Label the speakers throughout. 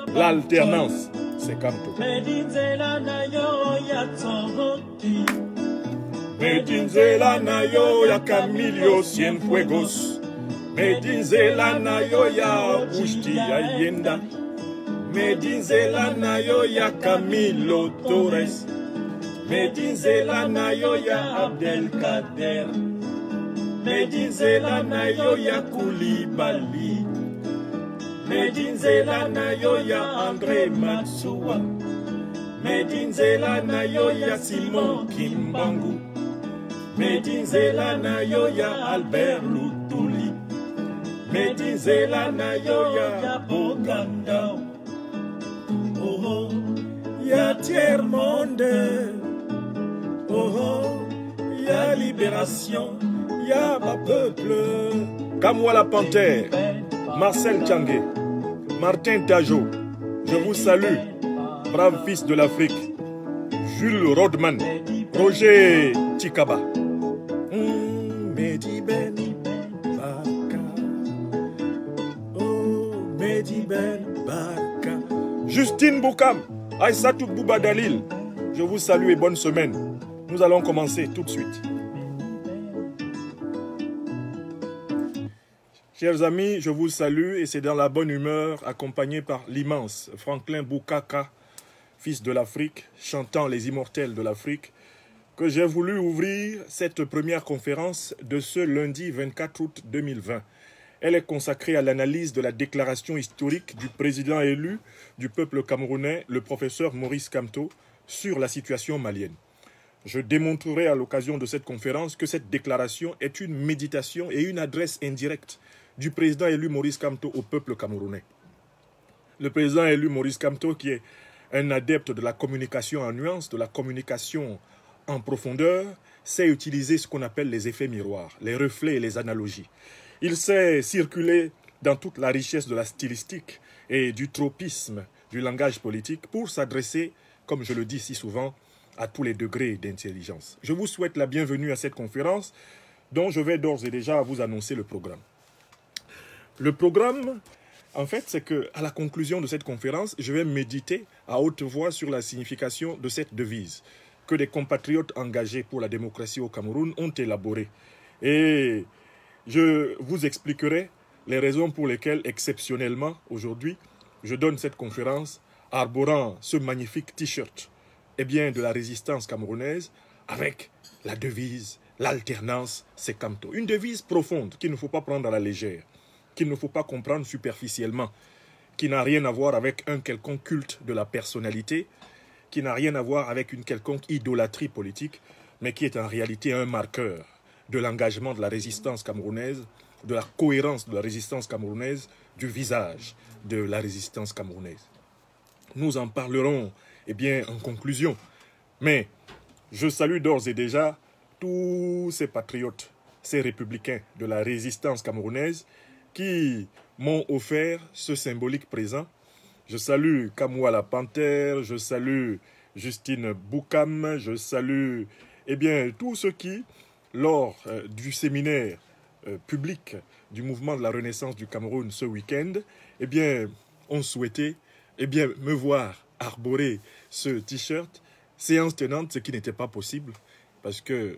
Speaker 1: L'alternance, c'est Kamto.
Speaker 2: Medinzela na yo ya Tsohoki.
Speaker 1: Medinzela na yo ya Camilio Cienfuegos. Medinzela na yo ya Bushti Ayenda. Medinzela na yo ya Camilo Torres. Medinzela na yo ya Abdelkader. Medinzela na yo ya Koulibaly. Medinzela na yo ya André Matsoua. Medinzela na yo ya Simon Kimbangu. Medinzela na yo ya Albert Lutuli. Medinzela na yo ya Boganda. Oh oh, ya tiers-monde. Oh oh, ya libération, ya ma peuple. Kamwa la Panthère, Marcel Tchangé, Martin Tajo, je vous salue, brave fils de l'Afrique. Jules Rodman, Roger Tikaba. Mehdi Ben Baka. Oh, Mehdi Ben Baka. Justine Boukam, Aïssatou Bouba Dalil, je vous salue et bonne semaine. Nous allons commencer tout de suite. Chers amis, je vous salue et c'est dans la bonne humeur, accompagné par l'immense Franklin Boukaka, fils de l'Afrique, chantant les immortels de l'Afrique, que j'ai voulu ouvrir cette première conférence de ce lundi 24 août 2020. Elle est consacrée à l'analyse de la déclaration historique du président élu du peuple camerounais, le professeur Maurice Kamto, sur la situation malienne. Je démontrerai à l'occasion de cette conférence que cette déclaration est une méditation et une adresse indirecte du président élu Maurice Kamto au peuple camerounais. Le président élu Maurice Kamto, qui est un adepte de la communication en nuances, de la communication en profondeur, sait utiliser ce qu'on appelle les effets miroirs, les reflets et les analogies. Il sait circuler dans toute la richesse de la stylistique et du tropisme du langage politique pour s'adresser, comme je le dis si souvent, à tous les degrés d'intelligence. Je vous souhaite la bienvenue à cette conférence dont je vais d'ores et déjà vous annoncer le programme. Le programme, en fait, c'est qu'à la conclusion de cette conférence, je vais méditer à haute voix sur la signification de cette devise que des compatriotes engagés pour la démocratie au Cameroun ont élaborée. Et je vous expliquerai les raisons pour lesquelles, exceptionnellement, aujourd'hui, je donne cette conférence arborant ce magnifique t-shirt de la résistance camerounaise avec la devise, l'alternance, c'est Kamto. Une devise profonde qu'il ne faut pas prendre à la légère, qu'il ne faut pas comprendre superficiellement, qui n'a rien à voir avec un quelconque culte de la personnalité, qui n'a rien à voir avec une quelconque idolâtrie politique, mais qui est en réalité un marqueur de l'engagement de la résistance camerounaise, de la cohérence de la résistance camerounaise, du visage de la résistance camerounaise. Nous en parlerons en conclusion, mais je salue d'ores et déjà tous ces patriotes, ces républicains de la résistance camerounaise qui m'ont offert ce symbolique présent. Je salue Kamwa la Panthère, je salue Justine Boukam, je salue tous ceux qui, lors du séminaire public du mouvement de la Renaissance du Cameroun ce week-end, ont souhaité me voir arborer ce t-shirt, séance tenante, ce qui n'était pas possible, parce que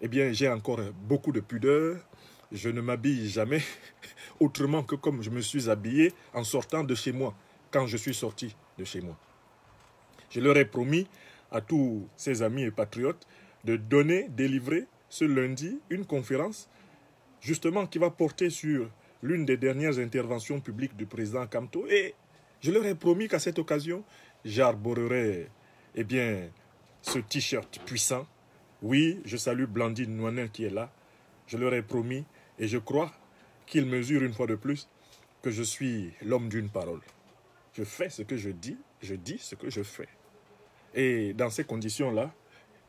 Speaker 1: j'ai encore beaucoup de pudeur, je ne m'habille jamais autrement que comme je me suis habillé en sortant de chez moi, quand je suis sorti de chez moi. Je leur ai promis à tous ces amis et patriotes de délivrer ce lundi une conférence, justement qui va porter sur l'une des dernières interventions publiques du président Kamto, et je leur ai promis qu'à cette occasion, j'arborerai ce t-shirt puissant. Oui, je salue Blandine Noanin qui est là. Je leur ai promis et je crois qu'ils mesurent une fois de plus que je suis l'homme d'une parole. Je fais ce que je dis ce que je fais. Et dans ces conditions-là,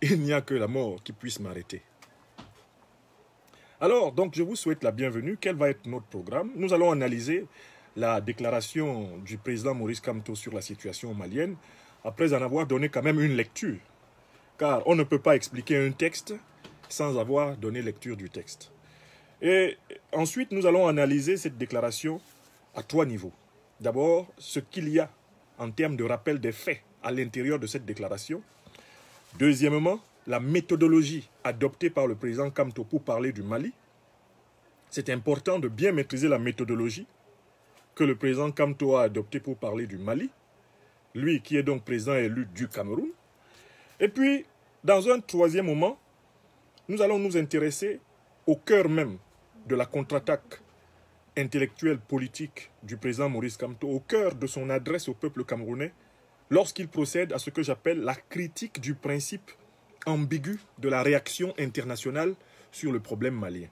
Speaker 1: il n'y a que la mort qui puisse m'arrêter. Alors, donc, je vous souhaite la bienvenue. Quel va être notre programme? Nous allons analyser la déclaration du président Maurice Kamto sur la situation malienne, après en avoir donné quand même une lecture. Car on ne peut pas expliquer un texte sans avoir donné lecture du texte. Et ensuite, nous allons analyser cette déclaration à trois niveaux. D'abord, ce qu'il y a en termes de rappel des faits à l'intérieur de cette déclaration. Deuxièmement, la méthodologie adoptée par le président Kamto pour parler du Mali. C'est important de bien maîtriser la méthodologie que le président Kamto a adoptée pour parler du Mali, lui qui est donc président élu du Cameroun. Et puis, dans un troisième moment, nous allons nous intéresser au cœur même de la contre-attaque intellectuelle politique du président Maurice Kamto, au cœur de son adresse au peuple camerounais, lorsqu'il procède à ce que j'appelle la critique du principe ambigu de la réaction internationale sur le problème malien.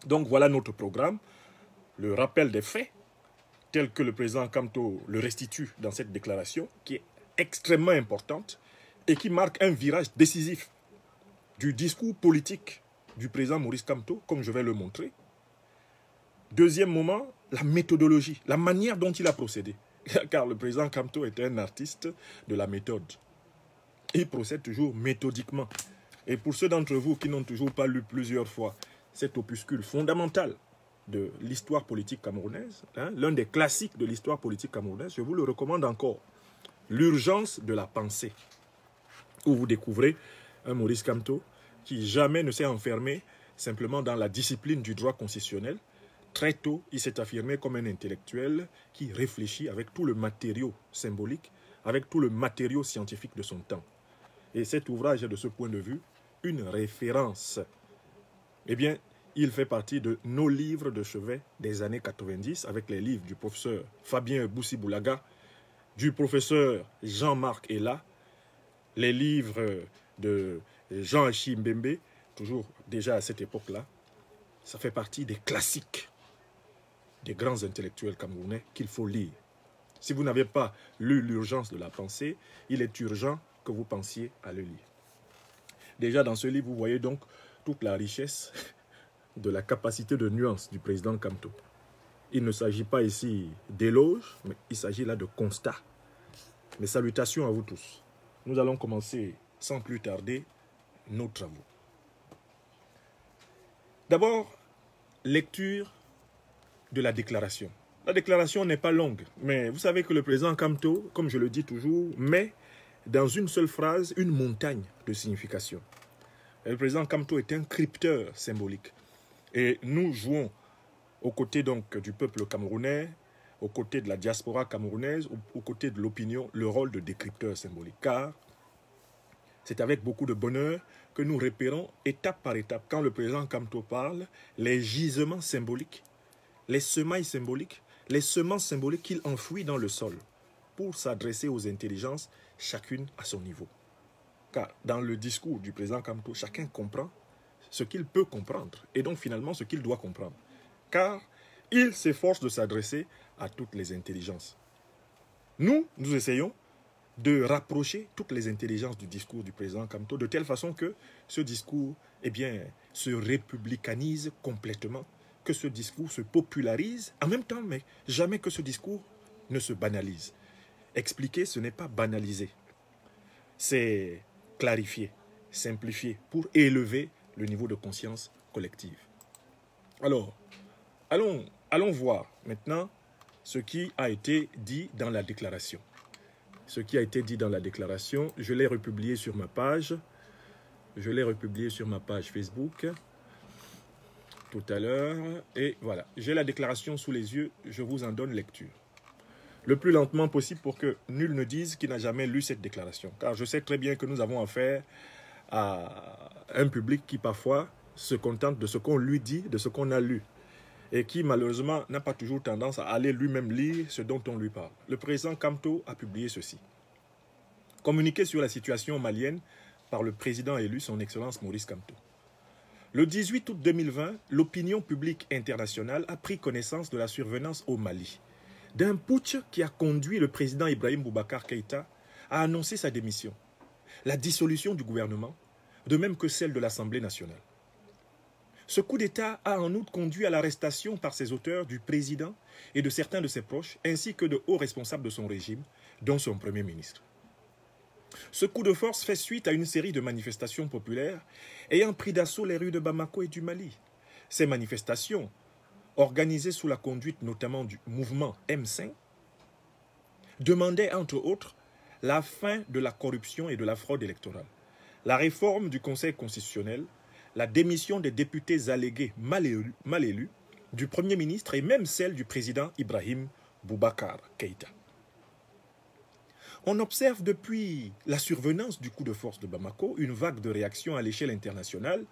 Speaker 1: Donc voilà notre programme, le rappel des faits, tel que le président Kamto le restitue dans cette déclaration, qui est extrêmement importante et qui marque un virage décisif du discours politique du président Maurice Kamto, comme je vais le montrer. Deuxième moment, la méthodologie, la manière dont il a procédé. Car le président Kamto est un artiste de la méthode. Il procède toujours méthodiquement. Et pour ceux d'entre vous qui n'ont toujours pas lu plusieurs fois cet opuscule fondamental de l'histoire politique camerounaise, l'un des classiques de l'histoire politique camerounaise, je vous le recommande encore. L'urgence de la pensée, où vous découvrez un Maurice Kamto qui jamais ne s'est enfermé simplement dans la discipline du droit constitutionnel. Très tôt, il s'est affirmé comme un intellectuel qui réfléchit avec tout le matériau symbolique, avec tout le matériau scientifique de son temps. Et cet ouvrage est de ce point de vue une référence. Eh bien, il fait partie de nos livres de chevet des années 90, avec les livres du professeur Fabien Boussi-Boulaga, du professeur Jean-Marc Ella, les livres de Jean-Achille Mbembe, toujours déjà à cette époque-là. Ça fait partie des classiques des grands intellectuels camerounais qu'il faut lire. Si vous n'avez pas lu l'urgence de la pensée, il est urgent que vous pensiez à le lire. Déjà dans ce livre, vous voyez donc toute la richesse de la capacité de nuance du président Kamto. Il ne s'agit pas ici d'éloge, mais il s'agit là de constat. Mes salutations à vous tous. Nous allons commencer sans plus tarder nos travaux. D'abord, lecture de la déclaration. La déclaration n'est pas longue, mais vous savez que le président Kamto, comme je le dis toujours, met dans une seule phrase une montagne de signification. Et le président Kamto est un crypteur symbolique. Et nous jouons aux côtés donc du peuple camerounais, aux côtés de la diaspora camerounaise, aux côtés de l'opinion, le rôle de décrypteur symbolique. Car c'est avec beaucoup de bonheur que nous repérons étape par étape, quand le président Kamto parle, les gisements symboliques, les semailles symboliques, les semences symboliques qu'il enfouit dans le sol pour s'adresser aux intelligences, chacune à son niveau. Car dans le discours du président Kamto, chacun comprend ce qu'il peut comprendre et donc finalement ce qu'il doit comprendre. Car il s'efforce de s'adresser à toutes les intelligences. Nous essayons de rapprocher toutes les intelligences du discours du président Kamto de telle façon que ce discours se républicanise complètement, que ce discours se popularise en même temps, mais jamais que ce discours ne se banalise. Expliquer, ce n'est pas banaliser. C'est clarifier, simplifier pour élever le niveau de conscience collective. Alors, allons voir maintenant ce qui a été dit dans la déclaration. Ce qui a été dit dans la déclaration, je l'ai republié sur ma page. Je l'ai republié sur ma page Facebook tout à l'heure. Et voilà, j'ai la déclaration sous les yeux, je vous en donne lecture. Le plus lentement possible pour que nul ne dise qu'il n'a jamais lu cette déclaration. Car je sais très bien que nous avons affaire à un public qui parfois se contente de ce qu'on lui dit, de ce qu'on a lu. Et qui malheureusement n'a pas toujours tendance à aller lui-même lire ce dont on lui parle. Le président Kamto a publié ceci. Communiqué sur la situation malienne par le président élu, son Excellence Maurice Kamto. Le 18 août 2020, l'opinion publique internationale a pris connaissance de la survenance au Mali d'un putsch qui a conduit le président Ibrahim Boubacar Keïta à annoncer sa démission, la dissolution du gouvernement, de même que celle de l'Assemblée nationale. Ce coup d'État a en outre conduit à l'arrestation par ses auteurs du président et de certains de ses proches, ainsi que de hauts responsables de son régime, dont son Premier ministre. Ce coup de force fait suite à une série de manifestations populaires ayant pris d'assaut les rues de Bamako et du Mali. Ces manifestations, organisées sous la conduite notamment du mouvement M5, demandait entre autres la fin de la corruption et de la fraude électorale, la réforme du Conseil constitutionnel, la démission des députés allégués mal élus, du Premier ministre et même celle du président Ibrahim Boubacar Keïta. On observe depuis la survenance du coup de force de Bamako une vague de réactions à l'échelle internationale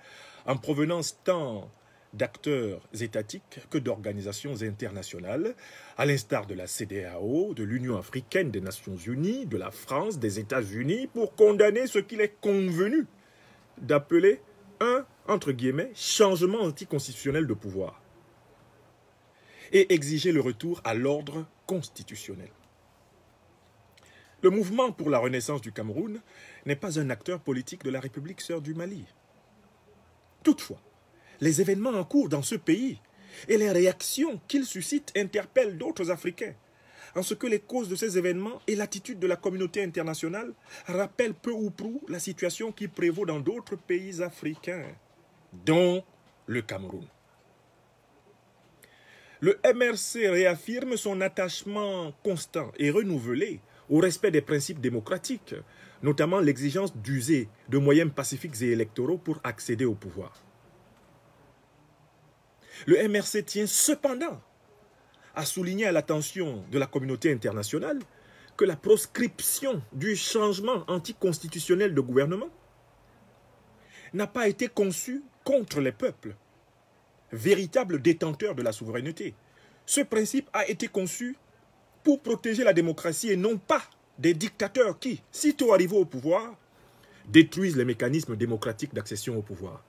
Speaker 1: en provenance tant d'acteurs étatiques que d'organisations internationales, à l'instar de la CEDEAO, de l'Union africaine, des Nations unies, de la France, des États-Unis, pour condamner ce qu'il est convenu d'appeler un, entre guillemets, changement anticonstitutionnel de pouvoir et exiger le retour à l'ordre constitutionnel. Le mouvement pour la renaissance du Cameroun n'est pas un acteur politique de la République sœur du Mali. Toutefois, les événements en cours dans ce pays et les réactions qu'ils suscitent interpellent d'autres Africains, en ce que les causes de ces événements et l'attitude de la communauté internationale rappellent peu ou prou la situation qui prévaut dans d'autres pays africains, dont le Cameroun. Le MRC réaffirme son attachement constant et renouvelé au respect des principes démocratiques, notamment l'exigence d'user de moyens pacifiques et électoraux pour accéder au pouvoir. Le MRC tient cependant à souligner à l'attention de la communauté internationale que la proscription du changement anticonstitutionnel de gouvernement n'a pas été conçue contre les peuples, véritables détenteurs de la souveraineté. Ce principe a été conçu pour protéger la démocratie et non pas des dictateurs qui, sitôt arrivés au pouvoir, détruisent les mécanismes démocratiques d'accession au pouvoir.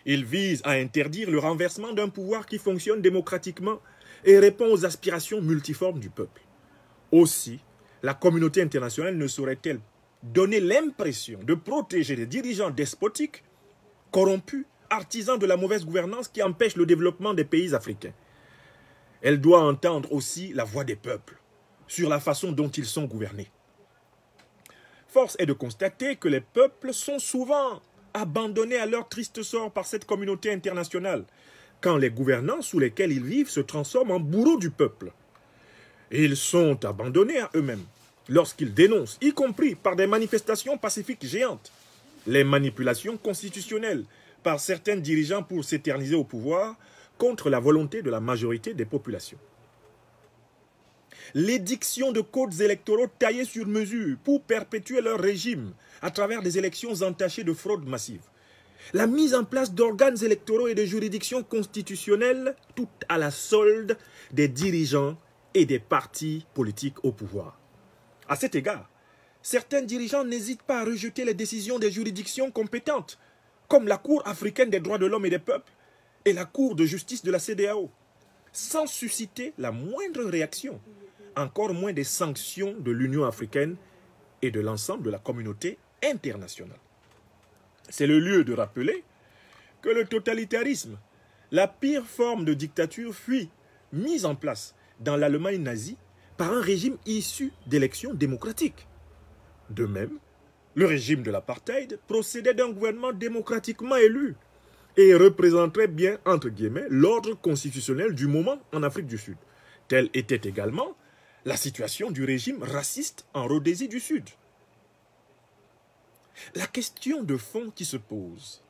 Speaker 1: Il vise à interdire le renversement d'un pouvoir qui fonctionne démocratiquement et répond aux aspirations multiformes du peuple. Aussi, la communauté internationale ne saurait-elle donner l'impression de protéger les dirigeants despotiques, corrompus, artisans de la mauvaise gouvernance qui empêchent le développement des pays africains. Elle doit entendre aussi la voix des peuples sur la façon dont ils sont gouvernés. Force est de constater que les peuples sont souvent abandonnés à leur triste sort par cette communauté internationale, quand les gouvernants sous lesquels ils vivent se transforment en bourreaux du peuple. Et ils sont abandonnés à eux-mêmes lorsqu'ils dénoncent, y compris par des manifestations pacifiques géantes, les manipulations constitutionnelles par certains dirigeants pour s'éterniser au pouvoir contre la volonté de la majorité des populations. L'édiction de codes électoraux taillés sur mesure pour perpétuer leur régime à travers des élections entachées de fraude massive. La mise en place d'organes électoraux et de juridictions constitutionnelles, tout à la solde des dirigeants et des partis politiques au pouvoir. À cet égard, certains dirigeants n'hésitent pas à rejeter les décisions des juridictions compétentes, comme la Cour africaine des droits de l'homme et des peuples et la Cour de justice de la CEDEAO, sans susciter la moindre réaction, encore moins des sanctions de l'Union africaine et de l'ensemble de la communauté internationale. C'est le lieu de rappeler que le totalitarisme, la pire forme de dictature, fut mise en place dans l'Allemagne nazie par un régime issu d'élections démocratiques. De même, le régime de l'apartheid procédait d'un gouvernement démocratiquement élu et représenterait bien, entre guillemets, l'ordre constitutionnel du moment en Afrique du Sud. Telle était également la situation du régime raciste en Rhodésie du Sud. La question de fond qui se pose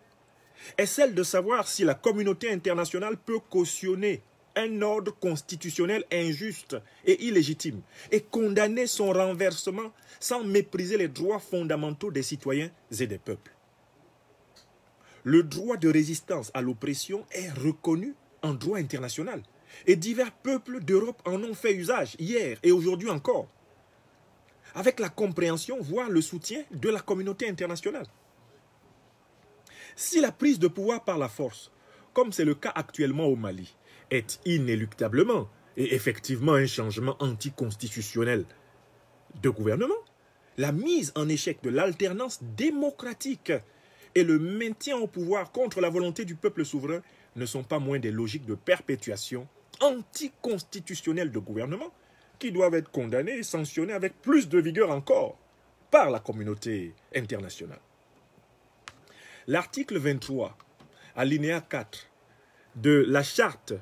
Speaker 1: est celle de savoir si la communauté internationale peut cautionner un ordre constitutionnel injuste et illégitime et condamner son renversement sans mépriser les droits fondamentaux des citoyens et des peuples. Le droit de résistance à l'oppression est reconnu en droit international et divers peuples d'Europe en ont fait usage hier et aujourd'hui encore, avec la compréhension, voire le soutien de la communauté internationale. Si la prise de pouvoir par la force, comme c'est le cas actuellement au Mali, est inéluctablement et effectivement un changement anticonstitutionnel de gouvernement, la mise en échec de l'alternance démocratique et le maintien au pouvoir contre la volonté du peuple souverain ne sont pas moins des logiques de perpétuation anticonstitutionnelle de gouvernement qui doivent être condamnées et sanctionnées avec plus de vigueur encore par la communauté internationale. L'article 23, alinéa 4 de la charte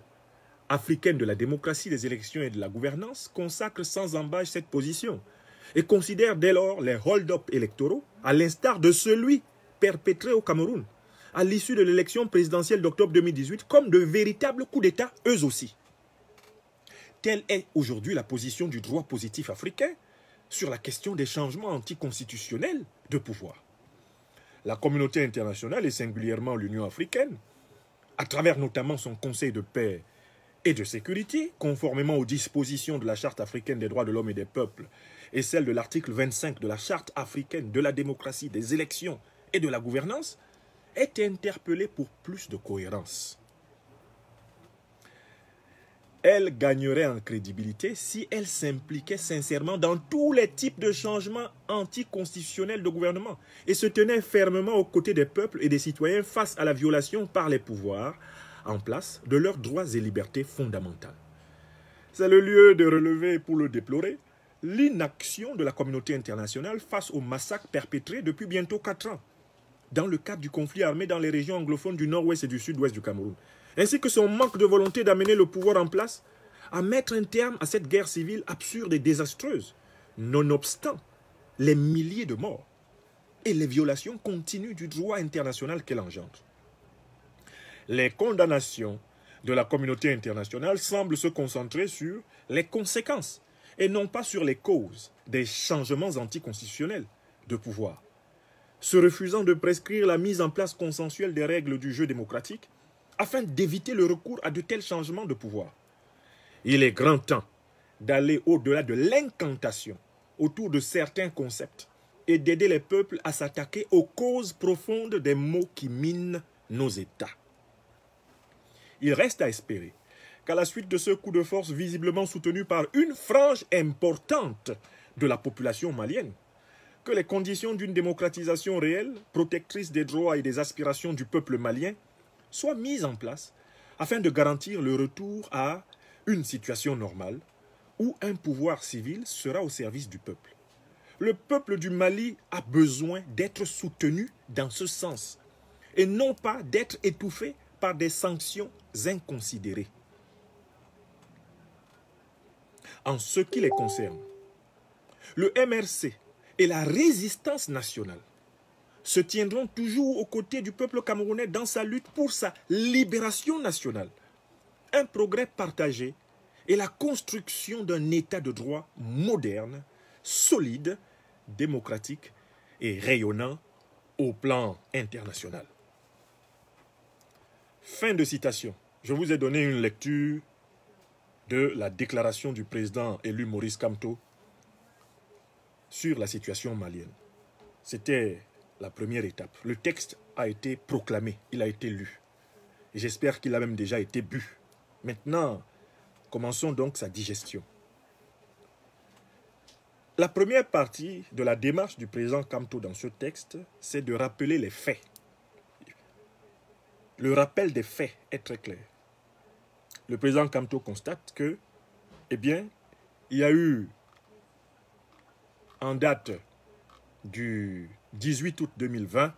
Speaker 1: africaine de la démocratie, des élections et de la gouvernance consacre sans embâche cette position et considère dès lors les hold-up électoraux, à l'instar de celui perpétré au Cameroun, à l'issue de l'élection présidentielle d'octobre 2018, comme de véritables coups d'État, eux aussi. Telle est aujourd'hui la position du droit positif africain sur la question des changements anticonstitutionnels de pouvoir. La communauté internationale, et singulièrement l'Union africaine, à travers notamment son Conseil de paix et de sécurité, conformément aux dispositions de la Charte africaine des droits de l'homme et des peuples et celle de l'article 25 de la Charte africaine de la démocratie, des élections et de la gouvernance, est interpellée pour plus de cohérence. Elle gagnerait en crédibilité si elle s'impliquait sincèrement dans tous les types de changements anticonstitutionnels de gouvernement et se tenait fermement aux côtés des peuples et des citoyens face à la violation par les pouvoirs en place de leurs droits et libertés fondamentales. C'est le lieu de relever, pour le déplorer, l'inaction de la communauté internationale face aux massacres perpétrés depuis bientôt 4 ans dans le cadre du conflit armé dans les régions anglophones du nord-ouest et du sud-ouest du Cameroun, ainsi que son manque de volonté d'amener le pouvoir en place à mettre un terme à cette guerre civile absurde et désastreuse, nonobstant les milliers de morts et les violations continues du droit international qu'elle engendre. Les condamnations de la communauté internationale semblent se concentrer sur les conséquences et non pas sur les causes des changements anticonstitutionnels de pouvoir, se refusant de prescrire la mise en place consensuelle des règles du jeu démocratique afin d'éviter le recours à de tels changements de pouvoir. Il est grand temps d'aller au-delà de l'incantation autour de certains concepts et d'aider les peuples à s'attaquer aux causes profondes des maux qui minent nos États. Il reste à espérer qu'à la suite de ce coup de force visiblement soutenu par une frange importante de la population malienne, que les conditions d'une démocratisation réelle, protectrice des droits et des aspirations du peuple malien, soient mises en place afin de garantir le retour à une situation normale où un pouvoir civil sera au service du peuple. Le peuple du Mali a besoin d'être soutenu dans ce sens et non pas d'être étouffé par des sanctions inconsidérées. En ce qui les concerne, le MRC et la résistance nationale se tiendront toujours aux côtés du peuple camerounais dans sa lutte pour sa libération nationale, un progrès partagé et la construction d'un État de droit moderne, solide, démocratique et rayonnant au plan international. Fin de citation. Je vous ai donné une lecture de la déclaration du président élu Maurice Kamto sur la situation malienne. C'était la première étape. Le texte a été proclamé, il a été lu. Et j'espère qu'il a même déjà été bu. Maintenant, commençons donc sa digestion. La première partie de la démarche du président Kamto dans ce texte, c'est de rappeler les faits. Le rappel des faits est très clair. Le président Kamto constate que, eh bien, il y a eu, en date du 18 août 2020,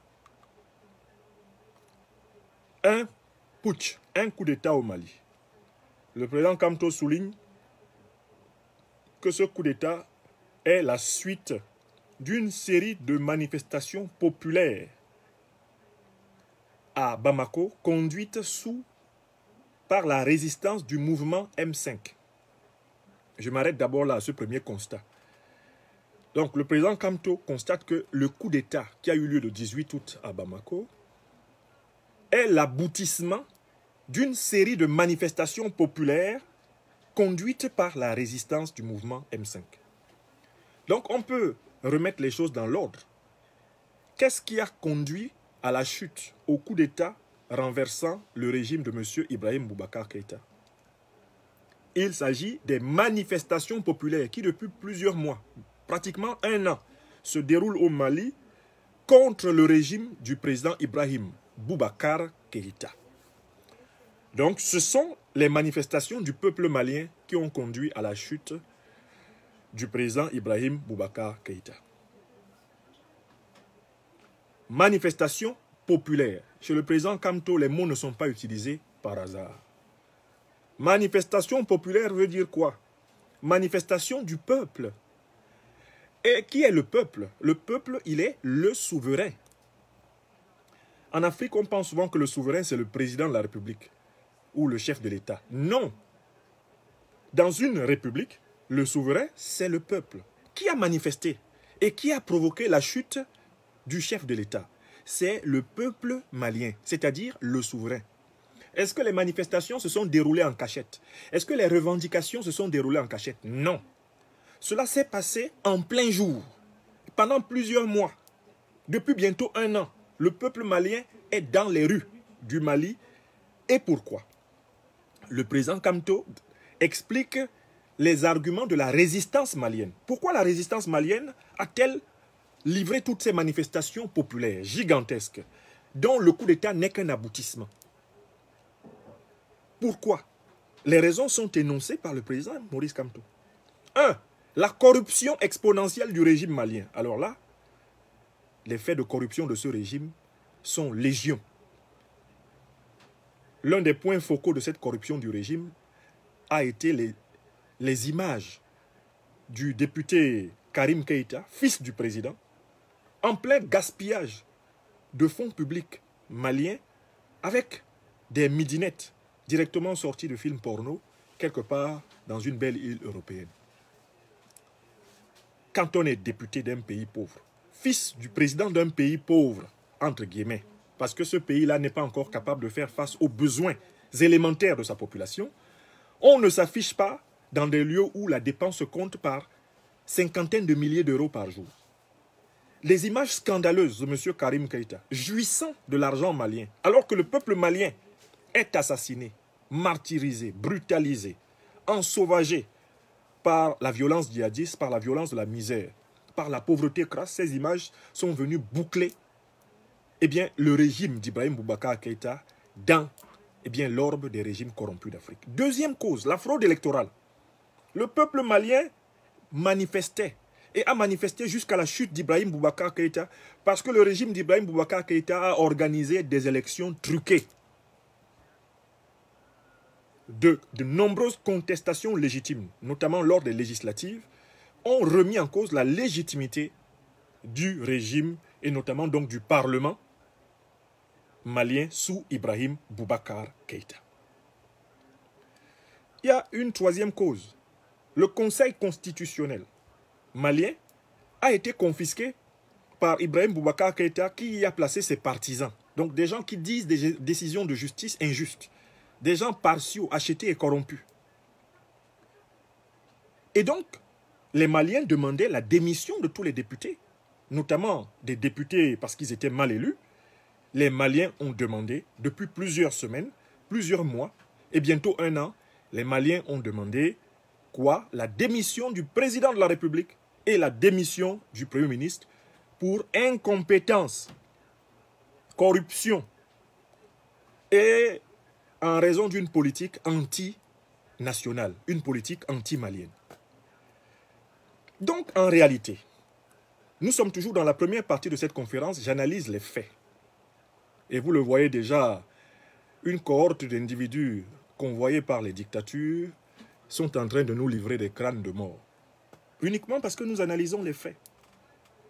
Speaker 1: un putsch, un coup d'État au Mali. Le président Kamto souligne que ce coup d'État est la suite d'une série de manifestations populaires à Bamako, conduites par la résistance du mouvement M5. Je m'arrête d'abord là à ce premier constat. Donc le président Kamto constate que le coup d'État qui a eu lieu le 18 août à Bamako est l'aboutissement d'une série de manifestations populaires conduites par la résistance du mouvement M5. Donc on peut remettre les choses dans l'ordre. Qu'est-ce qui a conduit à la chute, au coup d'État renversant le régime de M. Ibrahim Boubacar Keïta? Il s'agit des manifestations populaires qui depuis plusieurs mois, pratiquement 1 an, se déroulent au Mali contre le régime du président Ibrahim Boubacar Keïta. Donc ce sont les manifestations du peuple malien qui ont conduit à la chute du président Ibrahim Boubacar Keïta. Manifestation populaire. Chez le président Kamto, les mots ne sont pas utilisés par hasard. Manifestation populaire veut dire quoi? Manifestation du peuple. Et qui est le peuple? Le peuple, il est le souverain. En Afrique, on pense souvent que le souverain, c'est le président de la République ou le chef de l'État. Non. Dans une république, le souverain, c'est le peuple. Qui a manifesté et qui a provoqué la chute du chef de l'État? C'est le peuple malien, c'est-à-dire le souverain. Est-ce que les manifestations se sont déroulées en cachette? Est-ce que les revendications se sont déroulées en cachette? Non. Cela s'est passé en plein jour, pendant plusieurs mois. Depuis bientôt 1 an, le peuple malien est dans les rues du Mali. Et pourquoi? Le président Kamto explique les arguments de la résistance malienne. Pourquoi la résistance malienne a-t-elle livré toutes ces manifestations populaires gigantesques dont le coup d'État n'est qu'un aboutissement? Pourquoi? Les raisons sont énoncées par le président Maurice Kamto. 1. La corruption exponentielle du régime malien. Alors là, les faits de corruption de ce régime sont légion. L'un des points focaux de cette corruption du régime a été les images du député Karim Keïta, fils du président, en plein gaspillage de fonds publics maliens avec des midinettes directement sorties de films porno quelque part dans une belle île européenne. Quand on est député d'un pays pauvre, fils du président d'un pays pauvre, entre guillemets, parce que ce pays-là n'est pas encore capable de faire face aux besoins élémentaires de sa population, on ne s'affiche pas dans des lieux où la dépense se compte par cinquantaines de milliers d'euros par jour. Les images scandaleuses de M. Karim Keïta, jouissant de l'argent malien, alors que le peuple malien est assassiné, martyrisé, brutalisé, ensauvagé par la violence djihadiste, par la violence de la misère, par la pauvreté crasse, ces images sont venues boucler le régime d'Ibrahim Boubacar Keïta dans l'orbe des régimes corrompus d'Afrique. Deuxième cause, la fraude électorale. Le peuple malien manifestait et a manifesté jusqu'à la chute d'Ibrahim Boubacar Keïta parce que le régime d'Ibrahim Boubacar Keïta a organisé des élections truquées. De nombreuses contestations légitimes, notamment lors des législatives, ont remis en cause la légitimité du régime et notamment donc du Parlement malien sous Ibrahim Boubacar Keïta. Il y a une troisième cause. Le Conseil constitutionnel malien a été confisqué par Ibrahim Boubacar Keïta qui y a placé ses partisans. Donc des gens qui disent des décisions de justice injustes. Des gens partiaux, achetés et corrompus. Et donc, les Maliens demandaient la démission de tous les députés, notamment des députés parce qu'ils étaient mal élus. Les Maliens ont demandé, depuis plusieurs semaines, plusieurs mois, et bientôt 1 an, les Maliens ont demandé quoi? La démission du président de la République et la démission du Premier ministre pour incompétence, corruption et en raison d'une politique anti-nationale, une politique anti-malienne. Donc, en réalité, nous sommes toujours dans la première partie de cette conférence, j'analyse les faits. Et vous le voyez déjà, une cohorte d'individus convoyés par les dictatures sont en train de nous livrer des crânes de mort. Uniquement parce que nous analysons les faits.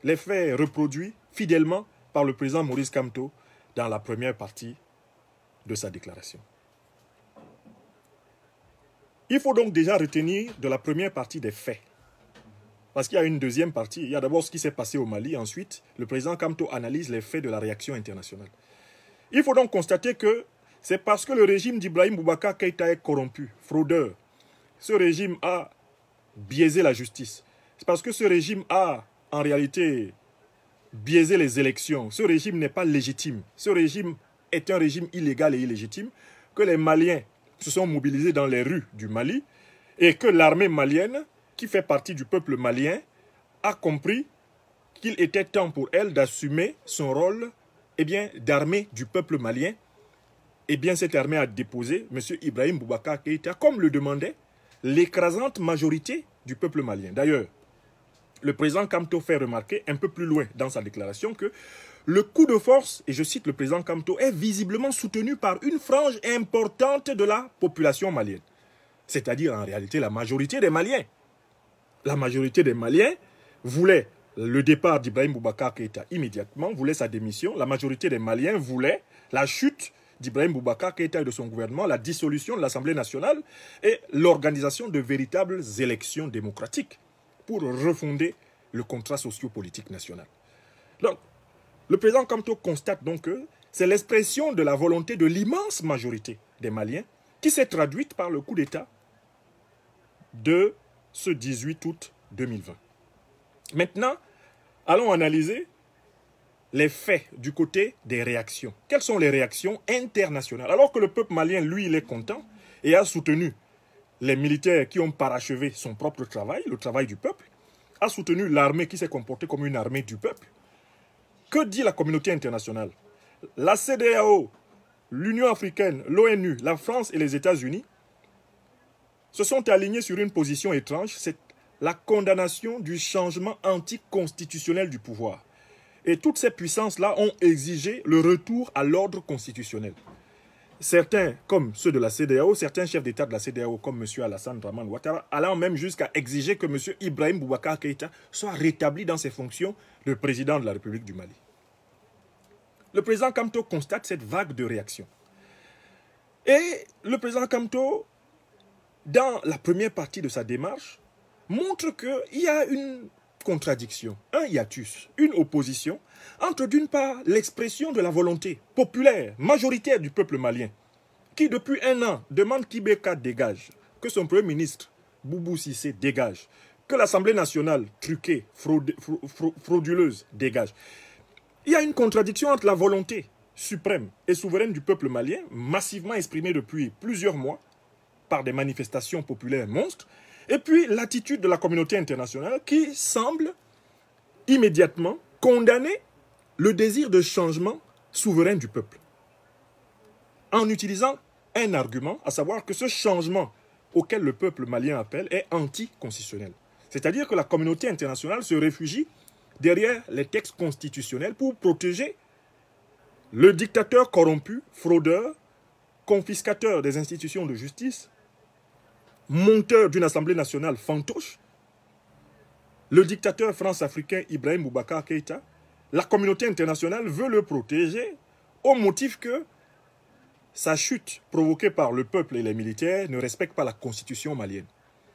Speaker 1: Les faits reproduits fidèlement par le président Maurice Kamto dans la première partie de sa déclaration. Il faut donc déjà retenir de la première partie des faits. Parce qu'il y a une deuxième partie. Il y a d'abord ce qui s'est passé au Mali. Ensuite, le président Kamto analyse les faits de la réaction internationale. Il faut donc constater que c'est parce que le régime d'Ibrahim Boubacar Keïta est corrompu, fraudeur. Ce régime a biaisé la justice. C'est parce que ce régime a, en réalité, biaisé les élections. Ce régime n'est pas légitime. Ce régime est un régime illégal et illégitime que les Maliens se sont mobilisés dans les rues du Mali et que l'armée malienne, qui fait partie du peuple malien, a compris qu'il était temps pour elle d'assumer son rôle d'armée du peuple malien. Cette armée a déposé M. Ibrahim Boubacar Keïta, comme le demandait l'écrasante majorité du peuple malien. D'ailleurs, le président Kamto fait remarquer un peu plus loin dans sa déclaration que le coup de force, et je cite le président Kamto, est visiblement soutenu par une frange importante de la population malienne. c'est-à-dire en réalité la majorité des Maliens. La majorité des Maliens voulait le départ d'Ibrahim Boubacar Keïta immédiatement, voulait sa démission. La majorité des Maliens voulait la chute d'Ibrahim Boubacar Keïta et de son gouvernement, la dissolution de l'Assemblée nationale et l'organisation de véritables élections démocratiques pour refonder le contrat socio-politique national. Donc, le président Kamto constate donc que c'est l'expression de la volonté de l'immense majorité des Maliens qui s'est traduite par le coup d'État de ce 18 août 2020. Maintenant, allons analyser les faits du côté des réactions. Quelles sont les réactions internationales? Alors que le peuple malien, lui, il est content et a soutenu les militaires qui ont parachevé son propre travail, le travail du peuple, a soutenu l'armée qui s'est comportée comme une armée du peuple. Que dit la communauté internationale? La CEDEAO, l'Union africaine, l'ONU, la France et les États-Unis se sont alignés sur une position étrange, c'est la condamnation du changement anticonstitutionnel du pouvoir. Et toutes ces puissances-là ont exigé le retour à l'ordre constitutionnel. Certains, comme ceux de la CEDEAO, certains chefs d'État de la CEDEAO, comme M. Alassane Dramane Ouattara, allant même jusqu'à exiger que M. Ibrahim Boubacar Keïta soit rétabli dans ses fonctions de président de la République du Mali. Le président Kamto constate cette vague de réactions. Et le président Kamto, dans la première partie de sa démarche, montre qu'il y a une contradiction, un hiatus, une opposition entre d'une part l'expression de la volonté populaire, majoritaire du peuple malien, qui depuis un an demande qu'Ibeka dégage, que son premier ministre Boubou Cissé dégage, que l'Assemblée nationale truquée, frauduleuse dégage. Il y a une contradiction entre la volonté suprême et souveraine du peuple malien, massivement exprimée depuis plusieurs mois par des manifestations populaires monstres, et puis l'attitude de la communauté internationale qui semble immédiatement condamner le désir de changement souverain du peuple. En utilisant un argument, à savoir que ce changement auquel le peuple malien appelle est anticonstitutionnel. C'est-à-dire que la communauté internationale se réfugie derrière les textes constitutionnels pour protéger le dictateur corrompu, fraudeur, confiscateur des institutions de justice, monteur d'une assemblée nationale fantoche, le dictateur france-africain Ibrahim Boubacar Keïta. La communauté internationale veut le protéger au motif que sa chute provoquée par le peuple et les militaires ne respecte pas la constitution malienne.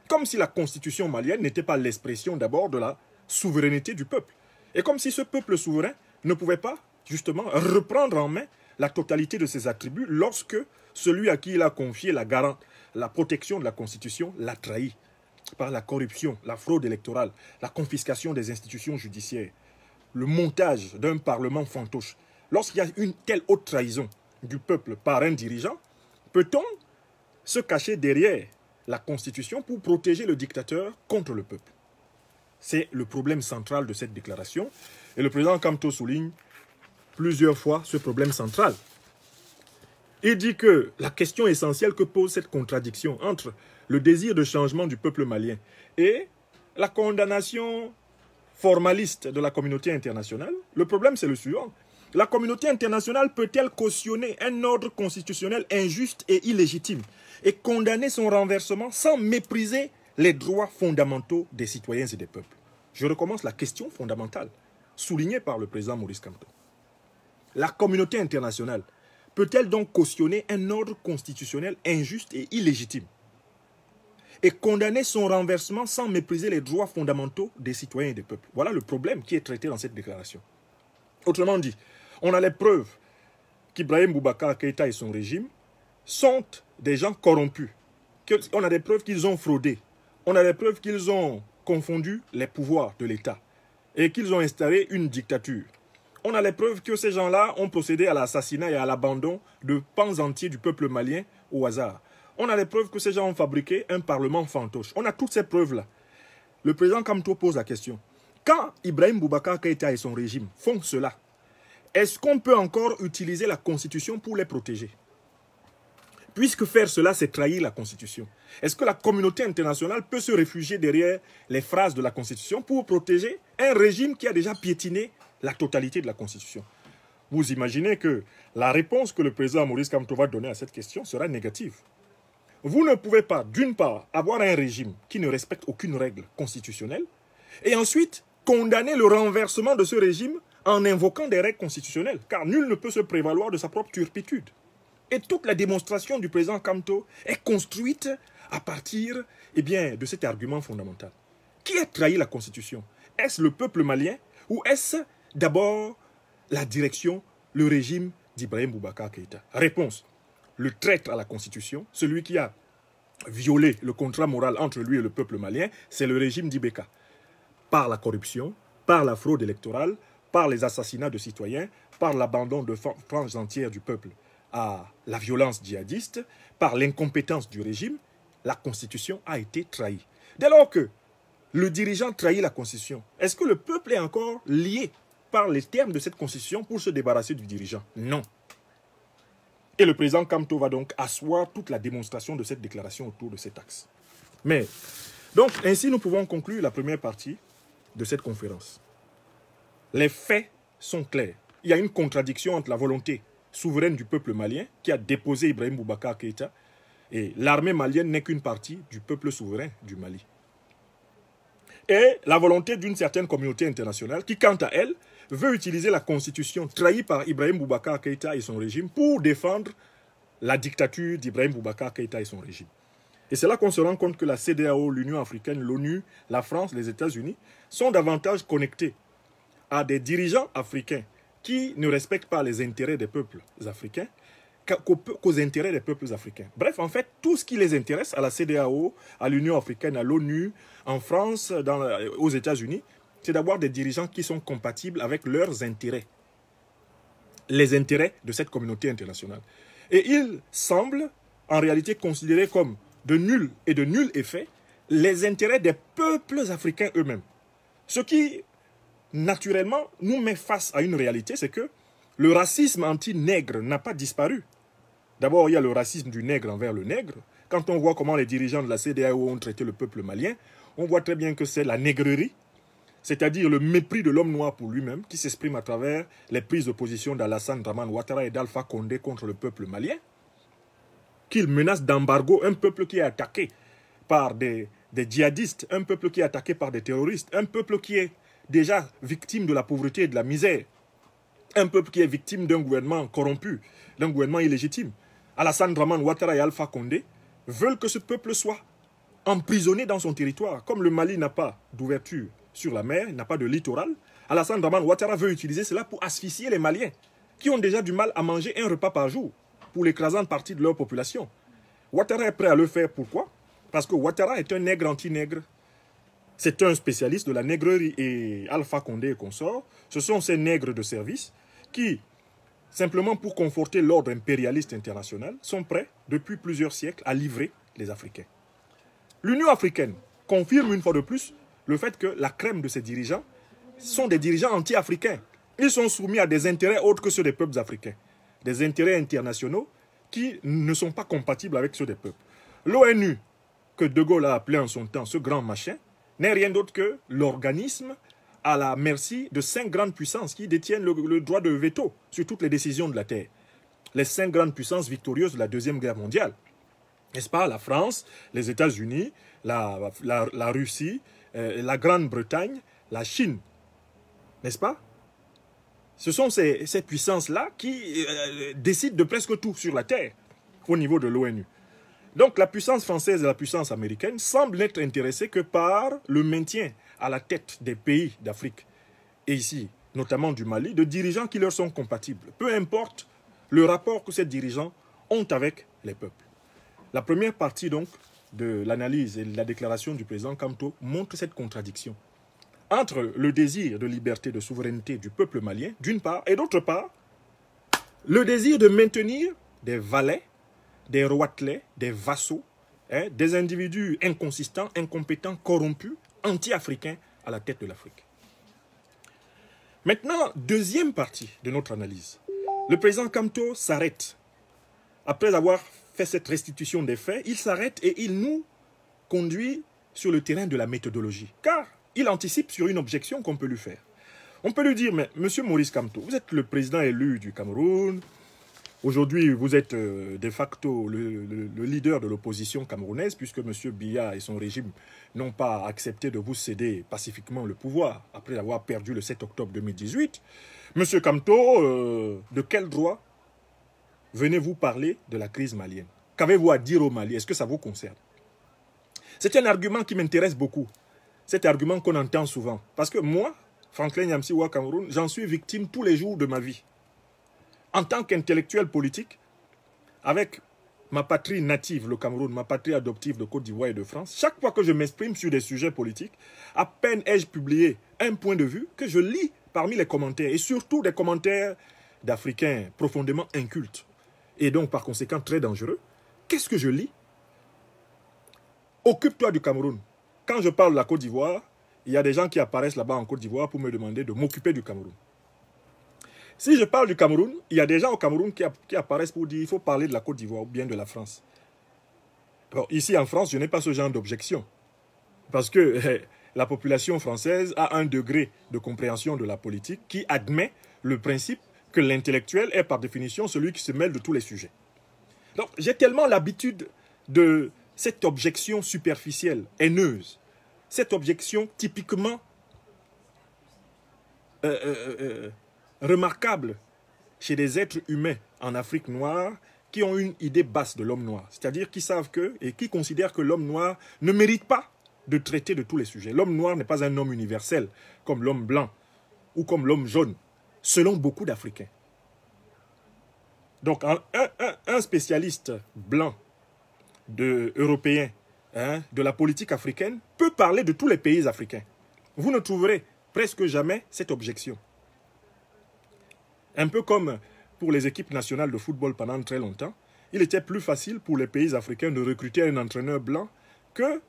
Speaker 1: Comme si la constitution malienne n'était pas l'expression d'abord de la souveraineté du peuple. Et comme si ce peuple souverain ne pouvait pas, justement, reprendre en main la totalité de ses attributs lorsque celui à qui il a confié la protection de la Constitution l'a trahi par la corruption, la fraude électorale, la confiscation des institutions judiciaires, le montage d'un parlement fantoche. Lorsqu'il y a une telle haute trahison du peuple par un dirigeant, peut-on se cacher derrière la Constitution pour protéger le dictateur contre le peuple? C'est le problème central de cette déclaration. Et le président Kamto souligne plusieurs fois ce problème central. Il dit que la question essentielle que pose cette contradiction entre le désir de changement du peuple malien et la condamnation formaliste de la communauté internationale, le problème c'est le suivant. La communauté internationale peut-elle cautionner un ordre constitutionnel injuste et illégitime et condamner son renversement sans mépriser les droits fondamentaux des citoyens et des peuples? Je recommence la question fondamentale, soulignée par le président Maurice Kamto. La communauté internationale peut-elle donc cautionner un ordre constitutionnel injuste et illégitime et condamner son renversement sans mépriser les droits fondamentaux des citoyens et des peuples? Voilà le problème qui est traité dans cette déclaration. Autrement dit, on a les preuves qu'Ibrahim Boubacar Keïta et son régime sont des gens corrompus. On a des preuves qu'ils ont fraudé. On a des preuves qu'ils ont confondu les pouvoirs de l'État et qu'ils ont installé une dictature. On a les preuves que ces gens-là ont procédé à l'assassinat et à l'abandon de pans entiers du peuple malien au hasard. On a les preuves que ces gens ont fabriqué un parlement fantoche. On a toutes ces preuves-là. Le président Kamto pose la question. Quand Ibrahim Boubacar Keïta et son régime font cela, est-ce qu'on peut encore utiliser la Constitution pour les protéger? Puisque faire cela, c'est trahir la Constitution. Est-ce que la communauté internationale peut se réfugier derrière les phrases de la Constitution pour protéger un régime qui a déjà piétiné la totalité de la Constitution? Vous imaginez que la réponse que le président Maurice Kamto va donner à cette question sera négative. vous ne pouvez pas, d'une part, avoir un régime qui ne respecte aucune règle constitutionnelle, et ensuite condamner le renversement de ce régime en invoquant des règles constitutionnelles, car nul ne peut se prévaloir de sa propre turpitude. Et toute la démonstration du président Kamto est construite à partir de cet argument fondamental. Qui a trahi la Constitution? Est-ce le peuple malien ou est-ce d'abord la direction, le régime d'Ibrahim Boubacar Keïta? Réponse: le traître à la Constitution, celui qui a violé le contrat moral entre lui et le peuple malien, c'est le régime d'Ibeka. Par la corruption, par la fraude électorale, par les assassinats de citoyens, par l'abandon de franges entières du peuple à la violence djihadiste, par l'incompétence du régime, la Constitution a été trahie. Dès lors que le dirigeant trahit la Constitution, est-ce que le peuple est encore lié par les termes de cette Constitution pour se débarrasser du dirigeant? Non. Et le président Kamto va donc asseoir toute la démonstration de cette déclaration autour de cet axe. Mais, donc, ainsi nous pouvons conclure la première partie de cette conférence. Les faits sont clairs. Il y a une contradiction entre la volonté souveraine du peuple malien qui a déposé Ibrahim Boubacar Keïta et l'armée malienne n'est qu'une partie du peuple souverain du Mali. Et la volonté d'une certaine communauté internationale qui, quant à elle, veut utiliser la constitution trahie par Ibrahim Boubacar Keïta et son régime pour défendre la dictature d'Ibrahim Boubacar Keïta et son régime. Et c'est là qu'on se rend compte que la CEDEAO, l'Union africaine, l'ONU, la France, les États-Unis sont davantage connectés à des dirigeants africains qui ne respectent pas les intérêts des peuples africains qu'aux intérêts des peuples africains. Bref, en fait, tout ce qui les intéresse à la CEDEAO, à l'Union africaine, à l'ONU, en France, aux États-Unis, c'est d'avoir des dirigeants qui sont compatibles avec leurs intérêts, les intérêts de cette communauté internationale. Et ils semblent en réalité considérer comme de nul et de nul effet les intérêts des peuples africains eux-mêmes. Ce qui, naturellement, nous met face à une réalité, c'est que le racisme anti-nègre n'a pas disparu. D'abord, il y a le racisme du nègre envers le nègre. Quand on voit comment les dirigeants de la CEDEAO ont traité le peuple malien, on voit très bien que c'est la nègrerie, c'est-à-dire le mépris de l'homme noir pour lui-même, qui s'exprime à travers les prises de position d'Alassane Dramane Ouattara et d'Alpha Condé contre le peuple malien, qu'il menace d'embargo un peuple qui est attaqué par des djihadistes, un peuple qui est attaqué par des terroristes, un peuple qui est déjà victime de la pauvreté et de la misère, un peuple qui est victime d'un gouvernement corrompu, d'un gouvernement illégitime. Alassane Dramane Ouattara et Alpha Condé veulent que ce peuple soit emprisonné dans son territoire. Comme le Mali n'a pas d'ouverture sur la mer, n'a pas de littoral, Alassane Dramane Ouattara veut utiliser cela pour asphyxier les Maliens, qui ont déjà du mal à manger un repas par jour pour l'écrasante partie de leur population. Ouattara est prêt à le faire. Pourquoi? Parce que Ouattara est un nègre anti-nègre. C'est un spécialiste de la nègrerie. Et Alpha Condé et consorts, ce sont ces nègres de service qui, simplement pour conforter l'ordre impérialiste international, sont prêts, depuis plusieurs siècles, à livrer les Africains. L'Union africaine confirme une fois de plus le fait que la crème de ces dirigeants sont des dirigeants anti-africains. Ils sont soumis à des intérêts autres que ceux des peuples africains. Des intérêts internationaux qui ne sont pas compatibles avec ceux des peuples. L'ONU, que De Gaulle a appelé en son temps ce grand machin, n'est rien d'autre que l'organisme à la merci de 5 grandes puissances qui détiennent le droit de veto sur toutes les décisions de la Terre. Les 5 grandes puissances victorieuses de la Deuxième Guerre mondiale. N'est-ce pas? La France, les États-Unis, la Russie, la Grande-Bretagne, la Chine. N'est-ce pas? Ce sont ces puissances-là qui décident de presque tout sur la Terre au niveau de l'ONU. Donc la puissance française et la puissance américaine semblent n'être intéressées que par le maintien à la tête des pays d'Afrique, et ici, notamment du Mali, de dirigeants qui leur sont compatibles. Peu importe le rapport que ces dirigeants ont avec les peuples. La première partie donc de l'analyse et de la déclaration du président Kamto montre cette contradiction entre le désir de liberté, de souveraineté du peuple malien, d'une part, et d'autre part, le désir de maintenir des valets, des roitelets, des vassaux, des individus inconsistants, incompétents, corrompus, anti-africains à la tête de l'Afrique. Maintenant, deuxième partie de notre analyse. Le président Kamto s'arrête. Après avoir fait cette restitution des faits, il s'arrête et il nous conduit sur le terrain de la méthodologie. Car il anticipe sur une objection qu'on peut lui faire. On peut lui dire, mais monsieur Maurice Kamto, vous êtes le président élu du Cameroun, Aujourd'hui, vous êtes de facto le leader de l'opposition camerounaise, puisque M. Biya et son régime n'ont pas accepté de vous céder pacifiquement le pouvoir, après avoir perdu le 7 octobre 2018. M. Kamto, de quel droit venez-vous parler de la crise malienne? Qu'avez-vous à dire au Mali? Est-ce que ça vous concerne? C'est un argument qui m'intéresse beaucoup. Cet argument qu'on entend souvent. Parce que moi, Franklin Nyamsiwa Cameroun, j'en suis victime tous les jours de ma vie. En tant qu'intellectuel politique, avec ma patrie native, le Cameroun, ma patrie adoptive de Côte d'Ivoire et de France, chaque fois que je m'exprime sur des sujets politiques, à peine ai-je publié un point de vue que je lis parmi les commentaires, et surtout des commentaires d'Africains profondément incultes, et donc par conséquent très dangereux. Qu'est-ce que je lis? Occupe-toi du Cameroun. Quand je parle de la Côte d'Ivoire, il y a des gens qui apparaissent là-bas en Côte d'Ivoire pour me demander de m'occuper du Cameroun. Si je parle du Cameroun, il y a des gens au Cameroun qui apparaissent pour dire qu'il faut parler de la Côte d'Ivoire ou bien de la France. Alors, ici en France, je n'ai pas ce genre d'objection. Parce que la population française a un degré de compréhension de la politique qui admet le principe que l'intellectuel est par définition celui qui se mêle de tous les sujets. Donc, j'ai tellement l'habitude de cette objection superficielle, haineuse, cette objection typiquement remarquable chez des êtres humains en Afrique noire qui ont une idée basse de l'homme noir. C'est-à-dire qui savent que et qui considèrent que l'homme noir ne mérite pas de traiter de tous les sujets. L'homme noir n'est pas un homme universel comme l'homme blanc ou comme l'homme jaune, selon beaucoup d'Africains. Donc un spécialiste blanc, européen, de la politique africaine peut parler de tous les pays africains. Vous ne trouverez presque jamais cette objection. Un peu comme pour les équipes nationales de football pendant très longtemps, il était plus facile pour les pays africains de recruter un entraîneur blanc que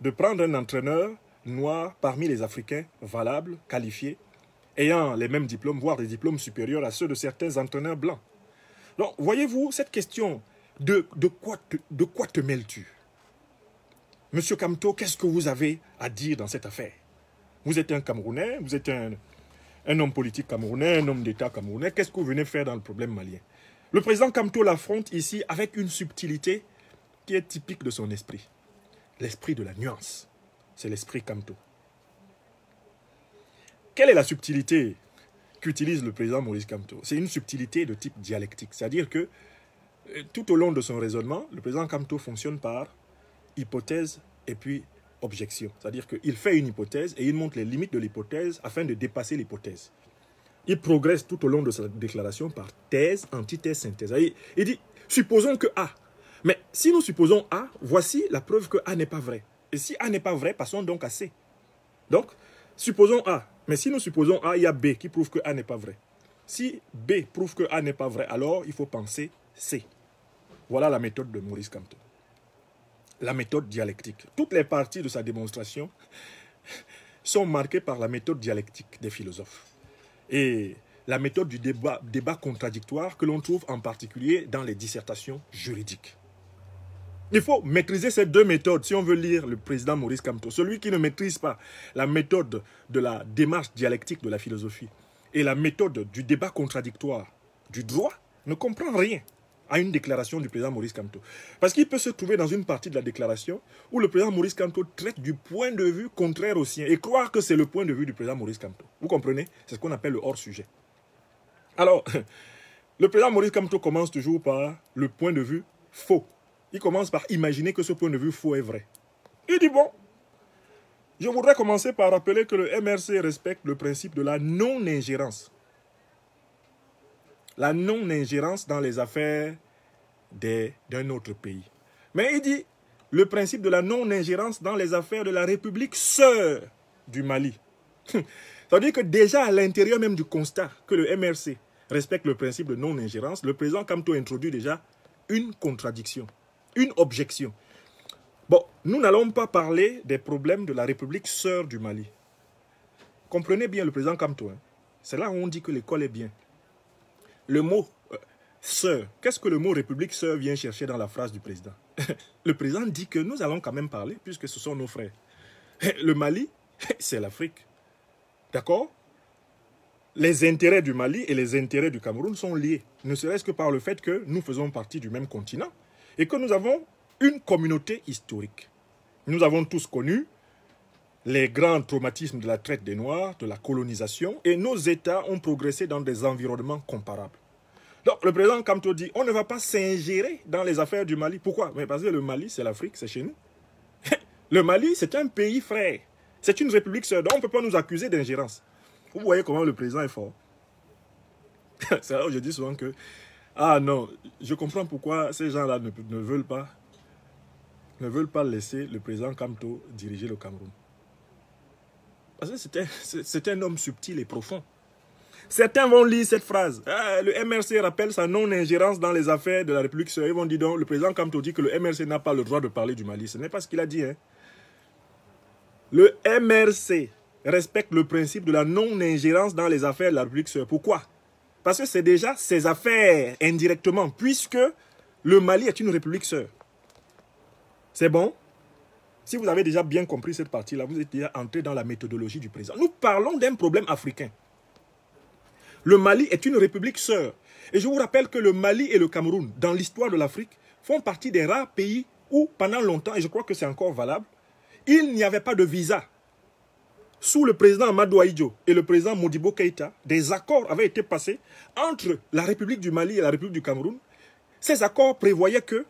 Speaker 1: de prendre un entraîneur noir parmi les Africains valables, qualifiés, ayant les mêmes diplômes, voire des diplômes supérieurs à ceux de certains entraîneurs blancs. Donc, voyez-vous, cette question de quoi te mêles-tu? Monsieur Kamto, qu'est-ce que vous avez à dire dans cette affaire? Vous êtes un Camerounais, vous êtes un homme politique camerounais, un homme d'État camerounais. Qu'est-ce que vous venez faire dans le problème malien? Le président Kamto l'affronte ici avec une subtilité qui est typique de son esprit. L'esprit de la nuance. C'est l'esprit Kamto. Quelle est la subtilité qu'utilise le président Maurice Kamto? C'est une subtilité de type dialectique. C'est-à-dire que tout au long de son raisonnement, le président Kamto fonctionne par hypothèse et puis objection. C'est-à-dire qu'il fait une hypothèse et il montre les limites de l'hypothèse afin de dépasser l'hypothèse. Il progresse tout au long de sa déclaration par thèse, antithèse, synthèse. Il dit, supposons que A. Mais si nous supposons A, voici la preuve que A n'est pas vrai. Et si A n'est pas vrai, passons donc à C. Donc, supposons A. Mais si nous supposons A, il y a B qui prouve que A n'est pas vrai. Si B prouve que A n'est pas vrai, alors il faut penser C. Voilà la méthode de Maurice Kamto. La méthode dialectique. Toutes les parties de sa démonstration sont marquées par la méthode dialectique des philosophes. Et la méthode du débat contradictoire que l'on trouve en particulier dans les dissertations juridiques. Il faut maîtriser ces deux méthodes si on veut lire le président Maurice Kamto. Celui qui ne maîtrise pas la méthode de la démarche dialectique de la philosophie et la méthode du débat contradictoire du droit ne comprend rien à une déclaration du président Maurice Kamto. Parce qu'il peut se trouver dans une partie de la déclaration où le président Maurice Kamto traite du point de vue contraire au sien et croire que c'est le point de vue du président Maurice Kamto. Vous comprenez? C'est ce qu'on appelle le hors-sujet. Alors, le président Maurice Kamto commence toujours par le point de vue faux. Il commence par imaginer que ce point de vue faux est vrai. Il dit bon, je voudrais commencer par rappeler que le MRC respecte le principe de la non-ingérence. La non-ingérence dans les affaires d'un autre pays. Mais il dit le principe de la non-ingérence dans les affaires de la République sœur du Mali. Ça veut dire que déjà à l'intérieur même du constat que le MRC respecte le principe de non-ingérence, le président Kamto introduit déjà une contradiction, une objection. Bon, nous n'allons pas parler des problèmes de la République sœur du Mali. Comprenez bien le président Kamto. C'est là où on dit que l'école est bien. Le mot sœur, qu'est-ce que le mot République sœur vient chercher dans la phrase du président? Le président dit que nous allons quand même parler puisque ce sont nos frères. Le Mali, c'est l'Afrique. D'accord? les intérêts du Mali et les intérêts du Cameroun sont liés, ne serait-ce que par le fait que nous faisons partie du même continent et que nous avons une communauté historique. Nous avons tous connu les grands traumatismes de la traite des Noirs, de la colonisation, et nos États ont progressé dans des environnements comparables. Donc le président Kamto dit, on ne va pas s'ingérer dans les affaires du Mali. Pourquoi? Mais parce que le Mali, c'est l'Afrique, c'est chez nous. Le Mali, c'est un pays frère. C'est une république seule, donc on ne peut pas nous accuser d'ingérence. Vous voyez comment le président est fort. C'est là où je dis souvent que, ah non, je comprends pourquoi ces gens-là ne veulent pas laisser le président Kamto diriger le Cameroun. Parce que c'est un homme subtil et profond. Certains vont lire cette phrase. Ah, le MRC rappelle sa non-ingérence dans les affaires de la République seule. Ils vont dire donc, le président Kamto dit que le MRC n'a pas le droit de parler du Mali. Ce n'est pas ce qu'il a dit. Hein. Le MRC respecte le principe de la non-ingérence dans les affaires de la République seule. Pourquoi? Parce que c'est déjà ses affaires indirectement, puisque le Mali est une République seule. C'est bon? Si vous avez déjà bien compris cette partie-là, vous êtes déjà entré dans la méthodologie du président. Nous parlons d'un problème africain. Le Mali est une république sœur. Et je vous rappelle que le Mali et le Cameroun, dans l'histoire de l'Afrique, font partie des rares pays où, pendant longtemps, et je crois que c'est encore valable, il n'y avait pas de visa. Sous le président Amadou Ahidjo et le président Modibo Keïta, des accords avaient été passés entre la République du Mali et la République du Cameroun. Ces accords prévoyaient que